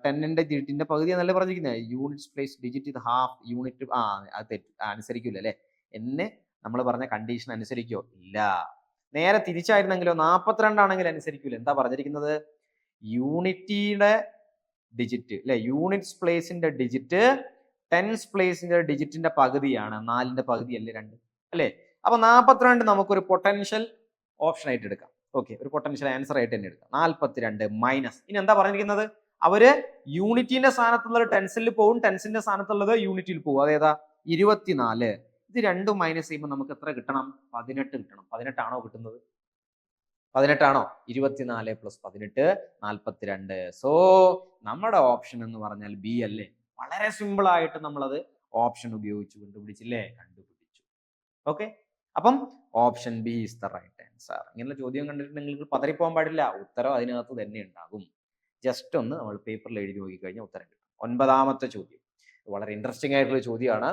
ടെന്നിന്റെ ഡിജിറ്റിന്റെ പകുതി എന്നല്ല പറഞ്ഞിരിക്കുന്നത്. യൂണിറ്റ്സ് പ്ലേസ് ഡിജിറ്റ് ഇത് ഹാഫ് യൂണിറ്റ്. അത് അനുസരിക്കൂല അല്ലേ. എന്നെ നമ്മൾ പറഞ്ഞ കണ്ടീഷൻ അനുസരിക്കോ? ഇല്ല. നേരെ തിരിച്ചായിരുന്നെങ്കിലോ 42 ആണെങ്കിൽ അനുസരിക്കൂല. എന്താ പറഞ്ഞിരിക്കുന്നത്? യൂണിറ്റിയുടെ ഡിജിറ്റ് അല്ലെ, യൂണിറ്റ്സ് പ്ലേസിന്റെ ഡിജിറ്റ് ടെൻസ് പ്ലേസിന്റെ ഡിജിറ്റിന്റെ പകുതിയാണ്. 4ന്റെ പകുതി അല്ലേ 2 അല്ലേ. അപ്പൊ 42 നമുക്കൊരു പൊട്ടൻഷ്യൽ ഓപ്ഷൻ ആയിട്ട് എടുക്കാം. ഓക്കെ, ഒരു പൊട്ടൻഷ്യൽ ആൻസർ ആയിട്ട് തന്നെ എടുക്കാം. 42 മൈനസ്, ഇനി എന്താ പറഞ്ഞിരിക്കുന്നത്? അവര് യൂണിറ്റിന്റെ സ്ഥാനത്തുള്ളത് ടെൻസിൽ പോകും, ടെൻസിന്റെ സ്ഥാനത്തുള്ളത് യൂണിറ്റിൽ പോകും. അതേതാ? 24. ഇത് രണ്ടും മൈനസ് ചെയ്യുമ്പോൾ നമുക്ക് എത്ര കിട്ടണം? 18 കിട്ടണം. 18 ആണോ കിട്ടുന്നത്? 18 ആണോ? 24 + 18 42. സോ നമ്മുടെ ഓപ്ഷൻ എന്ന് പറഞ്ഞാൽ ബി അല്ലേ. വളരെ സിമ്പിൾ ആയിട്ട് നമ്മളത് ഓപ്ഷൻ ഉപയോഗിച്ച് കണ്ടുപിടിച്ചില്ലേ? കണ്ടുപിടിച്ചു. ഓക്കെ, അപ്പം option B is the right answer. ഇങ്ങനെയുള്ള ചോദ്യം കണ്ടിട്ടുണ്ടെങ്കിൽ നിങ്ങൾക്ക് പതറിപ്പോകാൻ പാടില്ല. ഉത്തരം അതിനകത്ത് തന്നെ ഉണ്ടാകും. ജസ്റ്റ് ഒന്ന് നമ്മൾ പേപ്പറിൽ എഴുതി നോക്കിക്കഴിഞ്ഞാൽ ഉത്തരം കിട്ടും. 9ാമത്തെ ചോദ്യം വളരെ ഇൻട്രസ്റ്റിംഗ് ആയിട്ടുള്ള ചോദ്യമാണ്.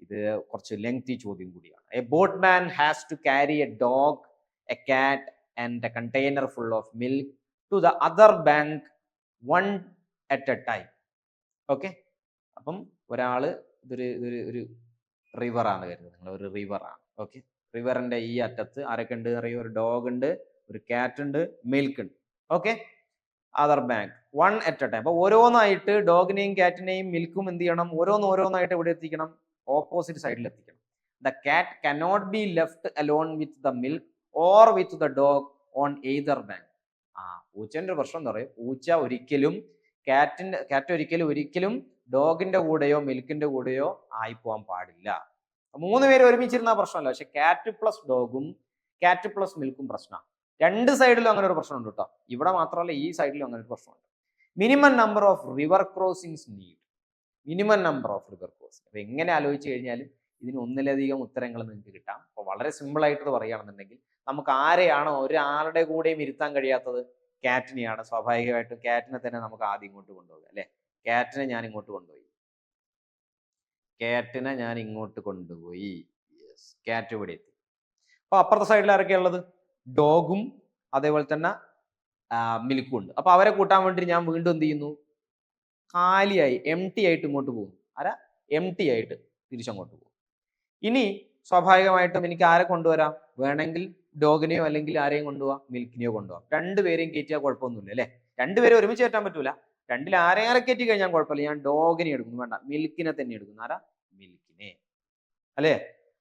ഇത് കുറച്ച് ലെങ്തി ചോദ്യം കൂടിയാണ്. A boatman has to carry a dog, a cat and a container full of milk to the other bank one at a time. Okay, അപ്പം ഒരാള് ഒരു റിവറാണ് കരുതുന്നത്. നിങ്ങൾ ഒരു റിവറാണ്. ഓക്കെ, റിവറിന്റെ ഈ അറ്റത്ത് ആരൊക്കെ ഉണ്ട് അറിയോ? ഒരു ഡോഗ് ഉണ്ട്, ഒരു കാറ്റ് ഉണ്ട്, മിൽക്ക് ഉണ്ട്. Okay, other bank one at a time. അപ്പൊ ഓരോന്നായിട്ട് ഡോഗിനെയും കാറ്റിനെയും മിൽക്കും എന്ത് ചെയ്യണം? ഓരോന്നായിട്ട് ഇവിടെ എത്തിക്കണം, ഓപ്പോസിറ്റ് സൈഡിൽ എത്തിക്കണം. The cat cannot be left alone with the milk or with the dog on either bank. പൂച്ചന്റെ ഒരു പ്രശ്നം എന്താ പറയുക? പൂച്ച ഒരിക്കലും കാറ്റ് ഒരിക്കലും ഡോഗിന്റെ കൂടെയോ മിൽക്കിന്റെ കൂടെയോ ആയിപ്പോവാൻ പാടില്ല. 3 പേര് ഒരുമിച്ചിരുന്ന പ്രശ്നമല്ല. പക്ഷെ കാറ്റ് പ്ലസ് ഡോഗും കാറ്റ് പ്ലസ് മിൽക്കും പ്രശ്നമാണ്. 2 സൈഡിലും അങ്ങനെ ഒരു പ്രശ്നമുണ്ട് കേട്ടോ. ഇവിടെ മാത്രമല്ല, ഈ സൈഡിലും അങ്ങനെ ഒരു പ്രശ്നമുണ്ട്. Minimum number of river crossings need. Minimum number of river crossing. അപ്പൊ എങ്ങനെ ആലോചിച്ച് കഴിഞ്ഞാൽ ഇതിന് ഒന്നിലധികം ഉത്തരങ്ങൾ നിങ്ങൾക്ക് കിട്ടാം. അപ്പൊ വളരെ സിമ്പിൾ ആയിട്ട് പറയുകയാണെന്നുണ്ടെങ്കിൽ നമുക്ക് ആരെയാണോ ഒരാളുടെ കൂടെയും ഇരുത്താൻ കഴിയാത്തത്? കാറ്റിനെയാണ്. സ്വാഭാവികമായിട്ടും കാറ്റിനെ തന്നെ നമുക്ക് ആദ്യം ഇങ്ങോട്ട് കൊണ്ടുപോകുക അല്ലെ. കാറ്റിനെ ഞാൻ ഇങ്ങോട്ട് കൊണ്ടുപോയി. കാറ്റ് ഇവിടെ എത്തി. അപ്പൊ അപ്പുറത്തെ സൈഡിൽ ആരൊക്കെയാ ഉള്ളത്? ഡോഗും അതേപോലെ തന്നെ മിൽക്കും ഉണ്ട്. അപ്പൊ അവരെ കൂട്ടാൻ വേണ്ടി ഞാൻ വീണ്ടും എന്ത് ചെയ്യുന്നു? കാലിയായി എംടി ആയിട്ട് ഇങ്ങോട്ട് പോകും. എംടി ആയിട്ട് തിരിച്ചങ്ങോട്ട് പോകും. ഇനി സ്വാഭാവികമായിട്ടും എനിക്ക് ആരെ കൊണ്ടുവരാം? വേണമെങ്കിൽ ഡോഗിനെയോ അല്ലെങ്കിൽ ആരെയും കൊണ്ടുപോവാം, മിൽക്കിനെയോ കൊണ്ടുപോവാം. 2 പേരെയും കയറ്റിയാൽ കുഴപ്പമൊന്നുമില്ല അല്ലെ. 2 പേരെ ഒരുമിച്ച് കയറ്റാൻ പറ്റൂല. 2ൽ ആരെ കയറ്റി കഴിഞ്ഞാൽ കുഴപ്പമില്ല. ഞാൻ ഡോഗിനെ എടുക്കുന്നു, വേണ്ട മിൽക്കിനെ തന്നെ എടുക്കുന്നു. മിൽക്കിനെ അല്ലേ.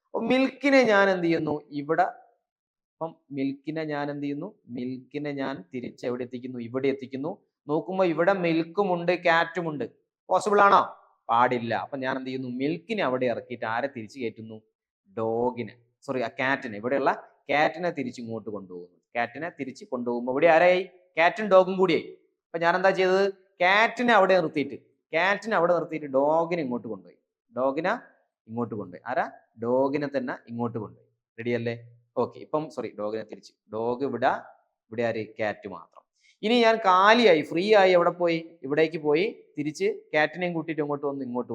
അപ്പൊ മിൽക്കിനെ ഞാൻ എന്ത് ചെയ്യുന്നു? ഇവിടെ. അപ്പം മിൽക്കിനെ ഞാൻ തിരിച്ച് എവിടെ എത്തിക്കുന്നു? ഇവിടെ എത്തിക്കുന്നു. നോക്കുമ്പോൾ ഇവിടെ മിൽക്കുമുണ്ട് കാറ്റുമുണ്ട്. പോസിബിൾ ആണോ? പാടില്ല. അപ്പൊ ഞാൻ എന്ത് ചെയ്യുന്നു? മിൽക്കിനെ അവിടെ ഇറക്കിയിട്ട് ആരെ തിരിച്ചു കയറ്റുന്നു? കാറ്റിനെ, ഇവിടെയുള്ള കാറ്റിനെ തിരിച്ച് ഇങ്ങോട്ട് കൊണ്ടുപോകുന്നു. കാറ്റിനെ തിരിച്ച് കൊണ്ടുപോകുമ്പോൾ ഇവിടെ ആരായി? കാറ്റും ഡോഗും കൂടിയായി. അപ്പൊ ഞാൻ എന്താ ചെയ്തത്? കാറ്റിനെ അവിടെ നിർത്തിയിട്ട് ഡോഗിനെ ഇങ്ങോട്ട് കൊണ്ടുപോയി. ഡോഗിനെ തന്നെ ഇങ്ങോട്ട് കൊണ്ടുപോയി. റെഡി അല്ലേ? ഓക്കെ, ഇപ്പം ഡോഗിനെ തിരിച്ച്. ഡോഗ് ഇവിടെ ആര്? കാറ്റ് മാത്രം. ഇനി ഞാൻ കാലിയായി ഫ്രീ ആയി എവിടെ പോയി? ഇവിടേക്ക് പോയി. തിരിച്ച് കാറ്റിനെയും കൂട്ടിയിട്ട് ഇങ്ങോട്ട്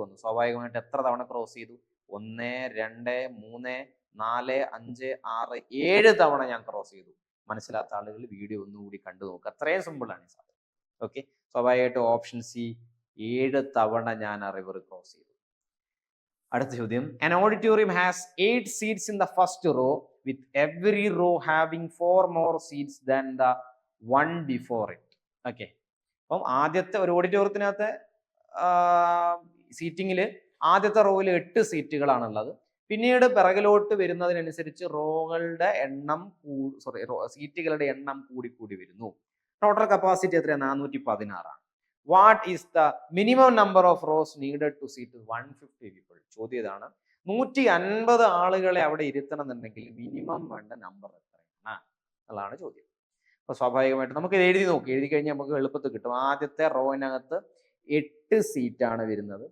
വന്നു. സ്വാഭാവികമായിട്ട് എത്ര തവണ ക്രോസ് ചെയ്തു? 1 2 3 4 5 6 7 തവണ ഞാൻ ക്രോസ് ചെയ്തു. മനസ്സിലാത്ത ആളുകൾ വീഡിയോ ഒന്നുകൂടി കണ്ടു നോക്കുക. അത്രയും സിമ്പിൾ ആണ് ഈ സാധനം. ഓക്കെ, സ്വാഭാവികമായിട്ട് ഓപ്ഷൻ സി 7 തവണ ഞാൻ ആ റിവർ ക്രോസ് ചെയ്തു. അടുത്ത ചോദ്യം. An auditorium has 8 seats in the first row with every row having 4 more seats than the one before it. Okay, അപ്പം ആദ്യത്തെ ഒരു ഓഡിറ്റോറിയത്തിനകത്തെ സീറ്റിങ്ങിൽ ആദ്യത്തെ റോയിൽ 8 സീറ്റുകളാണുള്ളത്. പിന്നീട് പിറകിലോട്ട് വരുന്നതിനനുസരിച്ച് സീറ്റുകളുടെ എണ്ണം കൂടി വരുന്നു. ടോട്ടൽ കപ്പാസിറ്റി എത്രയാണ്? 416 ആണ്. What is the minimum number of rows needed to seat 150 people? ചോദ്യം ഇതാണ്. 150 ആളുകളെ അവിടെ ഇരുത്തണം എന്നുണ്ടെങ്കിൽ മിനിമം വേണ്ട നമ്പർ എത്രയാണ് എന്നുള്ളതാണ് ചോദ്യം. അപ്പോൾ സ്വാഭാവികമായിട്ട് നമുക്ക് ഇത് എഴുതി നോക്കി, എഴുതി കഴിഞ്ഞാൽ നമുക്ക് എളുപ്പത്തിൽ കിട്ടും. ആദ്യത്തെ റോവിനകത്ത് 8 സീറ്റാണ് വരുന്നത്.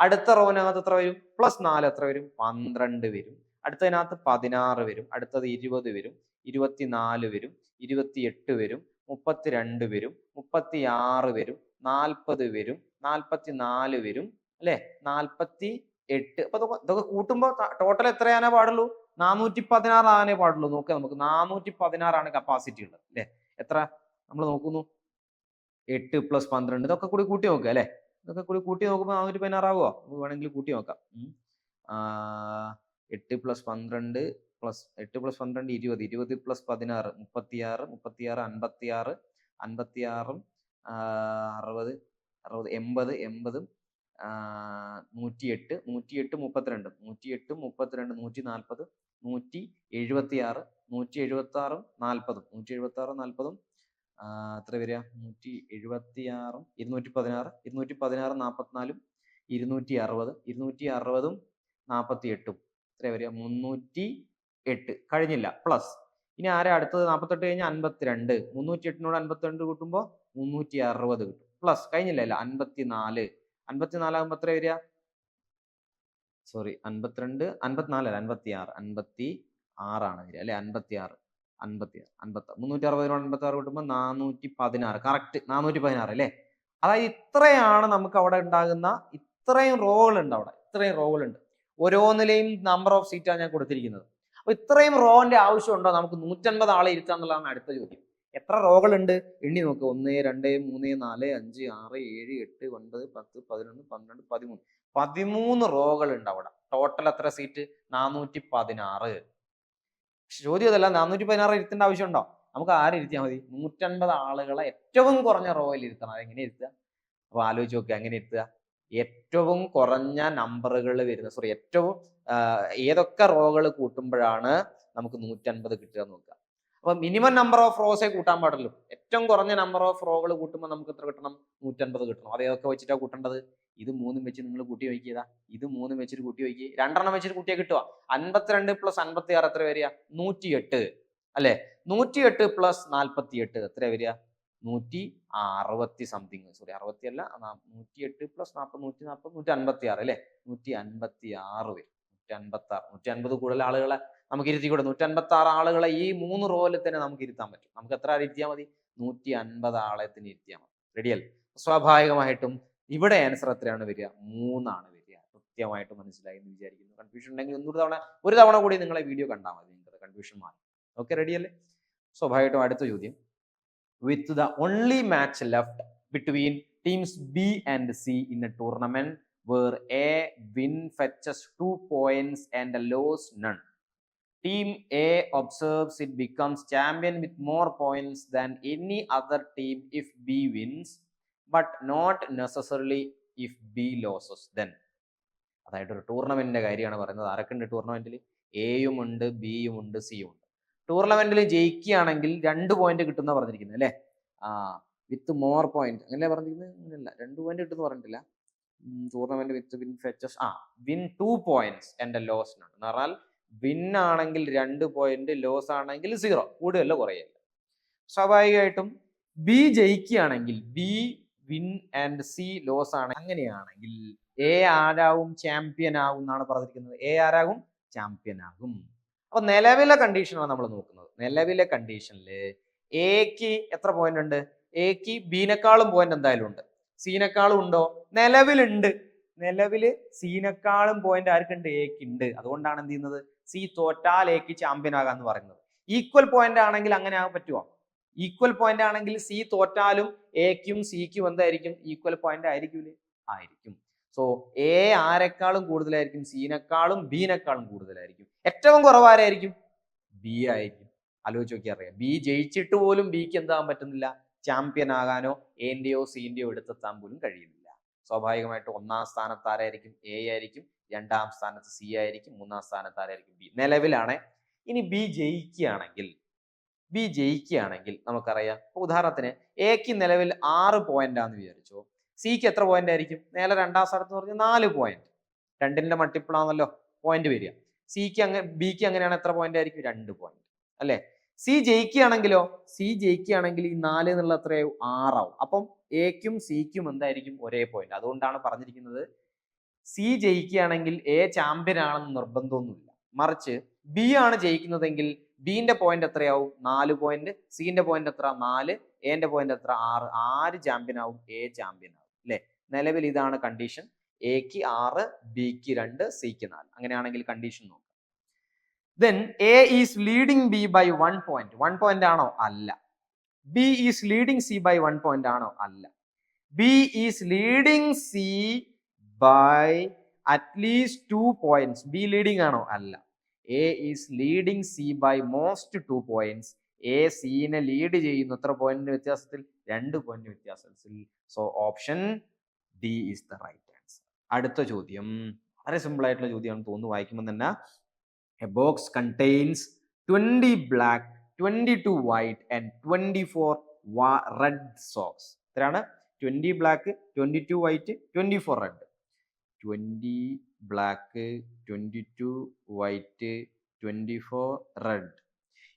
അടുത്ത റോവിനകത്ത് എത്ര വരും? +4 എത്ര വരും? 12 വരും. അടുത്തതിനകത്ത് 16 വരും. അടുത്തത് 20 വരും, 24 വരും, 28 വരും, 32 വരും, 36 വരും, 40 വരും, 44 വരും, അല്ലേ? 48. അപ്പൊ ഇതൊക്കെ കൂട്ടുമ്പോൾ ടോട്ടൽ എത്രയാനേ പാടുള്ളൂ? 416 ആകാനേ പാടുള്ളൂ. നോക്കുക, നമുക്ക് 416 കപ്പാസിറ്റി ഉള്ളത്, അല്ലേ? എത്ര നമ്മൾ നോക്കുന്നു? 8 + 12 ഇതൊക്കെ കൂടി കൂട്ടി നോക്കുക, അല്ലേ? ഇതൊക്കെ കൂടി കൂട്ടി നോക്കുമ്പോൾ 416 ആവുമോ? നമുക്ക് വേണമെങ്കിൽ കൂട്ടി നോക്കാം. 8 + 12 8 + 12 20, 20 + 16 36, 36 56, 56 60, 60 80, 80 108, 108 32, 108 32 140, 176, 176 40, 176 40 എത്ര വരിക? 176, 216, 216 44, 260, 260 48 എത്ര വരിക? 308. കഴിഞ്ഞില്ല, പ്ലസ്. ഇനി ആരാ അടുത്തത്? 48 കഴിഞ്ഞാൽ 52. 308നോട് 52 കൂട്ടുമ്പോൾ 360 കിട്ടും. പ്ലസ്. കഴിഞ്ഞില്ല, ഇല്ല. 54. 54 ആകുമ്പോൾ എത്ര വരിക? സോറി, 52 54 അല്ല, 56. 56 ആണ് വരിക, അല്ലെ? 56 56 360നോട് 56 കൂട്ടുമ്പോൾ 416. കറക്റ്റ്, 416, അല്ലേ? അതായത് ഇത്രയാണ് നമുക്ക് അവിടെ ഉണ്ടാകുന്ന ഇത്രയും റോകൾ ഉണ്ട്. അവിടെ ഇത്രയും റോകൾ ഉണ്ട്. ഓരോന്നിലെയും നമ്പർ ഓഫ് സീറ്റാണ് ഞാൻ കൊടുത്തിരിക്കുന്നത്. അപ്പൊ ഇത്രയും റോന്റെ ആവശ്യമുണ്ടോ? നമുക്ക് 150 ആളെ ഇരുത്തുക എന്നുള്ളതാണ് അടുത്ത ചോദ്യം. എത്ര റോകൾ ഉണ്ട്? എണ്ണി നോക്കുക. 1 2 3 4 5 6 7 8 9 10 11 12 13 13 റോകൾ ഉണ്ട് അവിടെ. ടോട്ടൽ എത്ര സീറ്റ്? 416. ചോദ്യം അതല്ല 416 ഇരുത്തേണ്ട ആവശ്യമുണ്ടോ? നമുക്ക് ആരെ ഇരുത്തിയാൽ മതി? 150 ആളുകളെ ഏറ്റവും കുറഞ്ഞ റോയിൽ ഇരുത്തണം. അതെങ്ങനെ ഇരുത്തുക? അപ്പൊ ആലോചിച്ച് നോക്കുക, എങ്ങനെ ഇരുത്തുക? ഏറ്റവും കുറഞ്ഞ നമ്പറുകൾ വരുന്ന, സോറി, ഏറ്റവും ഏതൊക്കെ റോകൾ കൂട്ടുമ്പോഴാണ് നമുക്ക് 150 കിട്ടുക എന്ന് നോക്കുക. അപ്പൊ മിനിമം നമ്പർ ഓഫ് റോസേ കൂട്ടാൻ പാടുള്ളൂ. ഏറ്റവും കുറഞ്ഞ നമ്പർ ഓഫ് റോകൾ കൂട്ടുമ്പോൾ നമുക്ക് എത്ര കിട്ടണം? 150 കിട്ടണം. അത് ഏതൊക്കെ വെച്ചിട്ടാണ് കൂട്ടേണ്ടത്? ഇത് 3 വെച്ച് നിങ്ങൾ കൂട്ടി വയ്ക്കുക. ഇത് 3 വെച്ചിട്ട് കൂട്ടി വയ്ക്കുക. 2 വെച്ചിട്ട് കൂട്ടിയാൽ കിട്ടുക. 52 + 56 എത്ര വരിക? 108, അല്ലെ? 108 + 48 എത്ര വരിക? 160 സംതിങ്. സോറി, 60 അല്ല, 108 + 40 140 156, അല്ലെ? 156 വരും. 156 150 കൂടുതൽ ആളുകളെ നമുക്ക് ഇരുത്തിക്കൂടെ? 156 ആളുകളെ ഈ 3 റോയിൽ തന്നെ നമുക്ക് ഇരുത്താൻ പറ്റും. നമുക്ക് എത്ര ഇരുത്തിയാൽ മതി? 150 ആളെ തന്നെ ഇരുത്തിയാൽ മതി. റെഡിയല്ലേ? സ്വാഭാവികമായിട്ടും ഇവിടെ ആൻസർ എത്രയാണ് വരിക? 3 ആണ് വരിക. കൃത്യമായിട്ട് മനസ്സിലായി എന്ന് വിചാരിക്കുന്നു. കൺഫ്യൂഷൻ ഉണ്ടെങ്കിൽ ഒരു തവണ കൂടി നിങ്ങളെ വീഡിയോ കണ്ടാൽ മതി, നിങ്ങൾക്ക് കൺഫ്യൂഷൻ മാറി. ഓക്കെ, റെഡിയല്ലേ? സ്വാഭാവികമായിട്ടും അടുത്ത ചോദ്യം. With the only match left between teams B and C in a tournament where A win fetches 2 points and a loss none. Team A observes it becomes champion with more points than any other team if B wins, but not necessarily if B loses. Then അതായത് ഒരു ടൂർണമെന്റിന്റെ കാര്യമാണ് പറയുന്നത്. ആരൊക്കെ ഉണ്ട് ടൂർണമെന്റിൽ? എയും ഉണ്ട്, ബിയും ഉണ്ട്, സിയും ഉണ്ട്. ടൂർണമെന്റിൽ ജയിക്കുകയാണെങ്കിൽ 2 പോയിന്റ് കിട്ടുന്ന പറഞ്ഞിരിക്കുന്നത്, അല്ലേ? വിത്ത് മോർ പോയിന്റ് അങ്ങനെയല്ലേ പറഞ്ഞിരിക്കുന്നത്? അങ്ങനെയല്ല, 2 പോയിന്റ് കിട്ടുന്ന പറഞ്ഞിട്ടില്ല. Tournament with win fetches win 2 points and loss none എന്ന് പറഞ്ഞാൽ വിൻ ആണെങ്കിൽ 2 പോയിന്റ്, ലോസ് ആണെങ്കിൽ 0, കൂടുതലല്ല കുറയല്ല. സ്വാഭാവികമായിട്ടും ബി ജയിക്കുകയാണെങ്കിൽ B win and C loss ആണ്. അങ്ങനെയാണെങ്കിൽ എ ആരാവും? ചാമ്പ്യൻ ആകും എന്നാണ് പറഞ്ഞിരിക്കുന്നത്. എ ആരാകും? ചാമ്പ്യൻ ആകും. അപ്പൊ നിലവിലെ കണ്ടീഷനാണ് നമ്മൾ നോക്കുന്നത്. നിലവിലെ കണ്ടീഷനിൽ എക്ക് എത്ര പോയിന്റ് ഉണ്ട്? എക്ക് ബിനെക്കാളും പോയിന്റ് എന്തായാലും ഉണ്ട്. സീനെക്കാളും ഉണ്ടോ? നിലവിലുണ്ട്. നിലവില് സീനെക്കാളും പോയിന്റ് ആർക്കുണ്ട്? എക്ക് ഉണ്ട്. അതുകൊണ്ടാണ് എന്ത് ചെയ്യുന്നത്? സി തോറ്റാൽ എക്ക് ചാമ്പ്യൻ ആകാന്ന് പറയുന്നത്. ഈക്വൽ പോയിന്റ് ആണെങ്കിൽ അങ്ങനെ ആകാൻ പറ്റുമോ? ഈക്വൽ പോയിന്റ് ആണെങ്കിൽ സി തോറ്റാലും എക്കും സിക്കും എന്തായിരിക്കും? ഈക്വൽ പോയിന്റ് ആയിരിക്കൂലേ? ആയിരിക്കും. സോ എ ആരെക്കാളും കൂടുതലായിരിക്കും? സീനെക്കാളും ബിനെക്കാളും കൂടുതലായിരിക്കും. ഏറ്റവും കുറവാരായിരിക്കും? ബി ആയിരിക്കും. ആലോചിച്ച് നോക്കി അറിയാം. ബി ജയിച്ചിട്ട് പോലും ബിക്ക് എന്താകാൻ പറ്റുന്നില്ല? ചാമ്പ്യൻ ആകാനോ എന്റെയോ സിന്റെയോ എടുത്തെത്താൻ പോലും കഴിയുന്നില്ല. സ്വാഭാവികമായിട്ട് 1ാം സ്ഥാനത്ത് ആരായിരിക്കും? എ ആയിരിക്കും. 2ാം സ്ഥാനത്ത് സി ആയിരിക്കും. 3ാം സ്ഥാനത്ത് ആരായിരിക്കും? ബി. നിലവിലാണ്. ഇനി ബി ജയിക്കുകയാണെങ്കിൽ നമുക്കറിയാം. ഉദാഹരണത്തിന് എക്ക് നിലവിൽ 6 പോയിന്റ് ആണെന്ന് വിചാരിച്ചോ. സിക്ക് എത്ര പോയിന്റ് ആയിരിക്കും? നേരെ 2ാം സ്ഥാനത്ത് പറഞ്ഞാൽ 4 പോയിന്റ്. 2ന്റെ മൾട്ടിപ്പിൾ ആണല്ലോ പോയിന്റ് വരിക. ബിക്ക് അങ്ങനെയാണ് എത്ര പോയിന്റ് ആയിരിക്കും? 2 പോയിന്റ്, അല്ലെ? സി ജയിക്കുകയാണെങ്കിലോ, സി ജയിക്കുകയാണെങ്കിൽ ഈ 4 എന്നുള്ള എത്രയാവും, 6 ആവും. അപ്പം എക്കും സിക്കും എന്തായിരിക്കും, ഒരേ പോയിന്റ്. അതുകൊണ്ടാണ് പറഞ്ഞിരിക്കുന്നത് സി ജയിക്കുകയാണെങ്കിൽ എ ചാമ്പ്യൻ ആണെന്ന് നിർബന്ധമൊന്നുമില്ല. മറിച്ച് ബി ആണ് ജയിക്കുന്നതെങ്കിൽ ബിന്റെ പോയിന്റ് എത്രയാവും, 4 പോയിന്റ്. സിന്റെ പോയിന്റ് എത്ര, 4. എന്റെ പോയിന്റ് എത്ര, 6. ആര് ചാമ്പ്യൻ ആവും, എ ചാമ്പ്യൻ ആവും അല്ലെ. നിലവിൽ ഇതാണ് കണ്ടീഷൻ. എക്ക് 6, ബിക്ക് 2, സിക്ക് 4. അങ്ങനെയാണെങ്കിൽ കണ്ടീഷൻ നോക്കാം. Then A is leading B by 1 point. 1 point ആണോ, അല്ല. B is leading C by 1 point ആണോ, അല്ല. B is leading C by at least 2 points. B leading ആണോ, അല്ല. A is leading C by most 2 points. A C-നെ lead ചെയ്യുന്നു എത്ര പോയിന്റിന് വ്യത്യാസത്തിൽ, 2 പോയിന്റ് വ്യത്യാസത്തിൽ. So option D is the right answer. അടുത്ത ചോദ്യം വളരെ സിമ്പിൾ ആയിട്ടുള്ള ചോദ്യമാണ് തോന്നുന്നു, വായിക്കുമ്പോൾ തന്നെ. A box contains 20 black, 22 white and 24 red socks. എത്രയാണ്, 20 black, 22 white, 24 red. 20 black, 22 white, 24 red.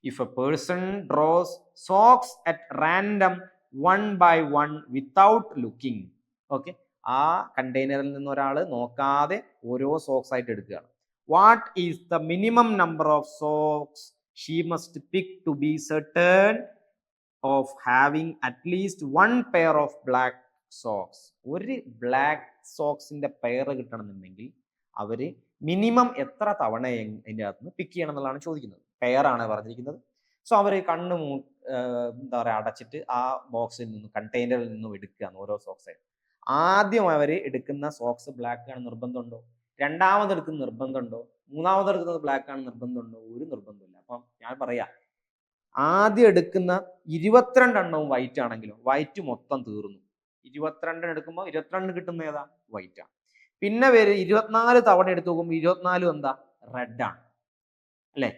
If a person draws socks at random one by one without looking, okay, ആ കണ്ടെയ്നറിൽ നിന്ന് ഒരാൾ നോക്കാതെ ഓരോ സോക്സ് ആയിട്ട് എടുക്കുകയാണ്. What is the minimum number of socks she must pick to be certain of having at least one pair of black socks? ഒരു black സോക്സിന്റെ pair കിട്ടണമെന്നുണ്ടെങ്കിൽ അവര് മിനിമം എത്ര തവണ അതിൻ്റെ അകത്ത് നിന്ന് പിക്ക് ചെയ്യണം എന്നുള്ളതാണ് ചോദിക്കുന്നത്. പെയർ ആണ് പറഞ്ഞിരിക്കുന്നത്. സോ അവർ കണ്ണ് എന്താ പറയുക അടച്ചിട്ട് ആ ബോക്സിൽ നിന്നും കണ്ടെയ്നറിൽ നിന്നും എടുക്കുകയാണ് ഓരോ സോക്സ്. ആദ്യം അവർ എടുക്കുന്ന സോക്സ് ബ്ലാക്ക് ആണ് നിർബന്ധമുണ്ടോ, രണ്ടാമത് എടുക്കുന്ന നിർബന്ധമുണ്ടോ, മൂന്നാമത് എടുക്കുന്നത് ബ്ലാക്ക് ആണ് നിർബന്ധമുണ്ടോ, ഒരു നിർബന്ധമില്ല. അപ്പം ഞാൻ പറയാ, ആദ്യം എടുക്കുന്ന 22 എണ്ണവും വൈറ്റ് ആണെങ്കിലോ, വൈറ്റ് മൊത്തം തീർന്നു. 22 എടുക്കുമ്പോൾ 22 കിട്ടുന്ന ഏതാ, വൈറ്റ് ആണ്. പിന്നെ പേര് 24 തവണ എടുത്ത് നോക്കുമ്പോൾ 24 എന്താ, റെഡ് ആണ് അല്ലെ.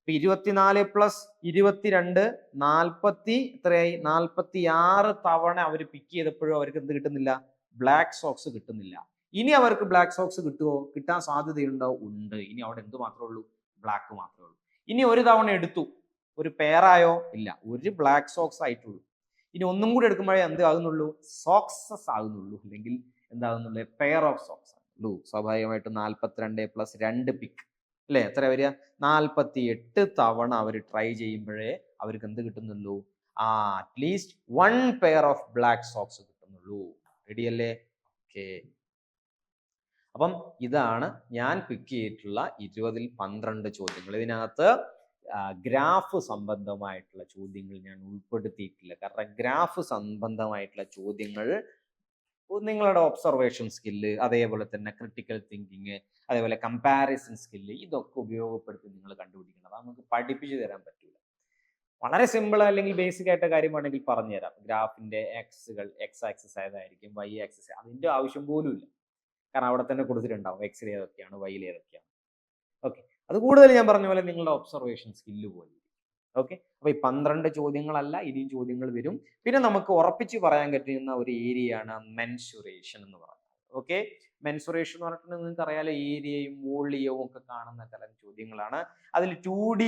24 പ്ലസ് 22 40 എത്രയായി, 46 തവണ അവർ പിക്ക് ചെയ്തപ്പോഴും അവർക്ക് എന്ത് കിട്ടുന്നില്ല, ബ്ലാക്ക് സോക്സ് കിട്ടുന്നില്ല. ഇനി അവർക്ക് ബ്ലാക്ക് സോക്സ് കിട്ടുമോ, കിട്ടാൻ സാധ്യതയുണ്ടോ, ഉണ്ട്. ഇനി അവിടെ എന്ത് മാത്രമേ ഉള്ളൂ, ബ്ലാക്ക് മാത്രമേ ഉള്ളൂ. ഇനി ഒരു തവണ എടുത്തു, ഒരു പെയറായോ, ഇല്ല, ഒരു ബ്ലാക്ക് സോക്സ് ആയിട്ടുള്ളൂ. ഇനി ഒന്നും കൂടി എടുക്കുമ്പോഴേ എന്ത് ആകുന്നുള്ളൂ, സോക്സസ് ആകുന്നുള്ളൂ, അല്ലെങ്കിൽ എന്താകുന്നുള്ളൂ, പെയർ ഓഫ് സോക്സ് ആകുന്നുള്ളൂ. സ്വാഭാവികമായിട്ടും 42 പ്ലസ് 2 പിക്ക് അല്ലെ, എത്ര വരിക, 48 തവണ അവർ ട്രൈ ചെയ്യുമ്പോഴേ അവർക്ക് എന്ത് കിട്ടുന്നുള്ളൂ, at least 1 pair of black socks കിട്ടുന്നുള്ളൂ. റെഡി അല്ലേ, ഓക്കെ. അപ്പം ഇതാണ് ഞാൻ പിക്ക് ചെയ്തിട്ടുള്ള 20ൽ 12 ചോദ്യങ്ങൾ. ഇതിനകത്ത് ഗ്രാഫ് സംബന്ധമായിട്ടുള്ള ചോദ്യങ്ങൾ ഞാൻ ഉൾപ്പെടുത്തിയിട്ടില്ല. കാരണം ഗ്രാഫ് സംബന്ധമായിട്ടുള്ള ചോദ്യങ്ങൾ നിങ്ങളുടെ ഒബ്സർവേഷൻ സ്കില്ല്, അതേപോലെ തന്നെ ക്രിട്ടിക്കൽ തിങ്കിങ്, അതേപോലെ കമ്പാരിസൺ സ്കില്ല്, ഇതൊക്കെ ഉപയോഗപ്പെടുത്തി നിങ്ങൾ കണ്ടുപിടിക്കണം. അത് നമുക്ക് പഠിപ്പിച്ചു തരാൻ പറ്റില്ല. വളരെ സിമ്പിൾ അല്ലെങ്കിൽ ബേസിക് ആയിട്ട് കാര്യമാണെങ്കിൽ പറഞ്ഞുതരാം. ഗ്രാഫിന്റെ എക്സ് ആക്സിസ് ഏതായിരിക്കും, വൈ ആക്സിസ്, അതിന്റെ ആവശ്യം പോലും ഇല്ല. കാരണം അവിടെ തന്നെ കൊടുത്തിട്ടുണ്ടാവും എക്സിൽ ഏതൊക്കെയാണ്, വൈയിൽ ഏതൊക്കെയാണ്. ഓക്കെ, അത് കൂടുതൽ ഞാൻ പറഞ്ഞ പോലെ നിങ്ങളുടെ ഒബ്സർവേഷൻ സ്കില്ല് പോലെ. ഓക്കെ, അപ്പൊ ഈ 12 ചോദ്യങ്ങളല്ല, ഇനിയും ചോദ്യങ്ങൾ വരും. പിന്നെ നമുക്ക് ഉറപ്പിച്ച് പറയാൻ പറ്റുന്ന ഒരു ഏരിയയാണ് മെൻസുറേഷൻ എന്ന് പറയുന്നത്. ഓക്കെ, മെൻസുറേഷൻ എന്ന് പറഞ്ഞിട്ടുണ്ടെങ്കിൽ നിങ്ങൾക്ക് അറിയാലോ, ഏരിയയും വോളിയവും ഒക്കെ കാണുന്ന തരം ചോദ്യങ്ങളാണ്. അതിൽ 2D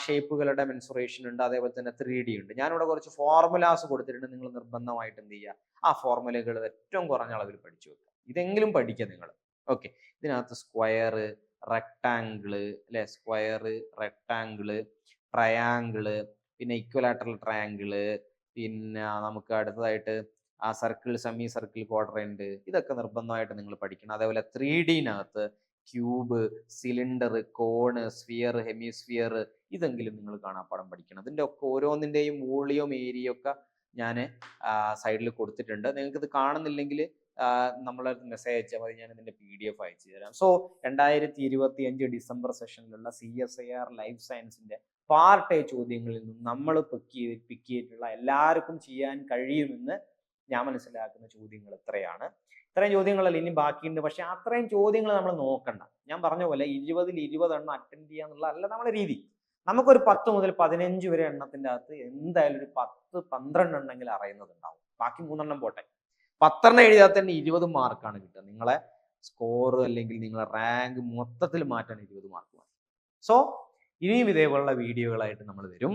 ഷേപ്പുകളുടെ മെൻസുറേഷൻ ഉണ്ട്, അതേപോലെ തന്നെ 3D ഉണ്ട്. ഞാനിവിടെ കുറച്ച് ഫോർമുലാസ് കൊടുത്തിട്ടുണ്ട്. നിങ്ങൾ നിർബന്ധമായിട്ട് എന്ത് ചെയ്യുക, ആ ഫോർമുലകൾ ഏറ്റവും കുറഞ്ഞ അളവിൽ പഠിച്ചു വെക്കുക. ഇതെങ്കിലും പഠിക്കുക നിങ്ങൾ. ഓക്കെ, ഇതിനകത്ത് സ്ക്വയർ, റെക്ടാങ്കിള് അല്ലെ, സ്ക്വയർ, റെക്ടാങ്കിള്, ട്രയാങ്കിള്, പിന്നെ ഇക്വലാറ്ററൽ ട്രയാങ്കിള്, പിന്നെ നമുക്ക് അടുത്തതായിട്ട് ആ സർക്കിൾ, സെമി സർക്കിൾ, ക്വാഡ്രന്റ്, ഇതൊക്കെ നിർബന്ധമായിട്ട് നിങ്ങൾ പഠിക്കണം. അതേപോലെ 3Dനകത്ത് cube, cylinder, cone, sphere, hemisphere, ഇതെങ്കിലും നിങ്ങൾ കാണാപ്പാഠം പഠിക്കണം. ഇതിന്റെ ഒക്കെ ഓരോന്നിന്റെയും വോളിയം, ഏരിയ ഒക്കെ ഞാൻ സൈഡിൽ കൊടുത്തിട്ടുണ്ട്. നിങ്ങൾക്ക് ഇത് കാണുന്നില്ലെങ്കിൽ നമ്മൾ മെസ്സേജ് അയച്ചാൽ മതി, ഞാൻ ഇതിന്റെ PDF അയച്ചു തരാം. സോ 2025 ഡിസംബർ സെഷനിലുള്ള CSIR ലൈഫ് സയൻസിന്റെ പാർട്ട് എ ചോദ്യങ്ങളിൽ നിന്നും നമ്മൾ പിക്ക് ചെയ്തിട്ടുള്ള എല്ലാവർക്കും ചെയ്യാൻ കഴിയുമെന്ന് ഞാൻ മനസ്സിലാക്കുന്ന ചോദ്യങ്ങൾ ഇത്രയാണ്. ഇത്രയും ചോദ്യങ്ങളല്ല, ഇനി ബാക്കിയുണ്ട്. പക്ഷെ അത്രയും ചോദ്യങ്ങൾ നമ്മൾ നോക്കണ്ട. ഞാൻ പറഞ്ഞ പോലെ 20ൽ 20 എണ്ണം അറ്റൻഡ് ചെയ്യാന്നുള്ള അല്ല നമ്മുടെ രീതി. നമുക്കൊരു 10 മുതൽ 15 വരെ എണ്ണത്തിന്റെ അകത്ത് എന്തായാലും ഒരു 10-12 എണ്ണമെങ്കിലും അറിയുന്നതുണ്ടാവും. ബാക്കി 3 എണ്ണം പോട്ടെ. 10 എണ്ണം എഴുതിയാൽ തന്നെ 20 മാർക്കാണ് കിട്ടുക. നിങ്ങളെ സ്കോർ അല്ലെങ്കിൽ നിങ്ങളെ റാങ്ക് മൊത്തത്തിൽ മാറ്റാൻ 20 മാർക്ക് മതി. സോ ഇനിയും ഇതേപോലുള്ള വീഡിയോകളായിട്ട് നമ്മൾ വരും.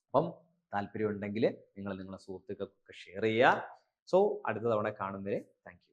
അപ്പം താല്പര്യമുണ്ടെങ്കിൽ നിങ്ങൾ നിങ്ങളുടെ സുഹൃത്തുക്കൾക്കൊക്കെ ഷെയർ ചെയ്യുക. സോ അടുത്ത തവണ കാണുന്നവരെ താങ്ക് യു.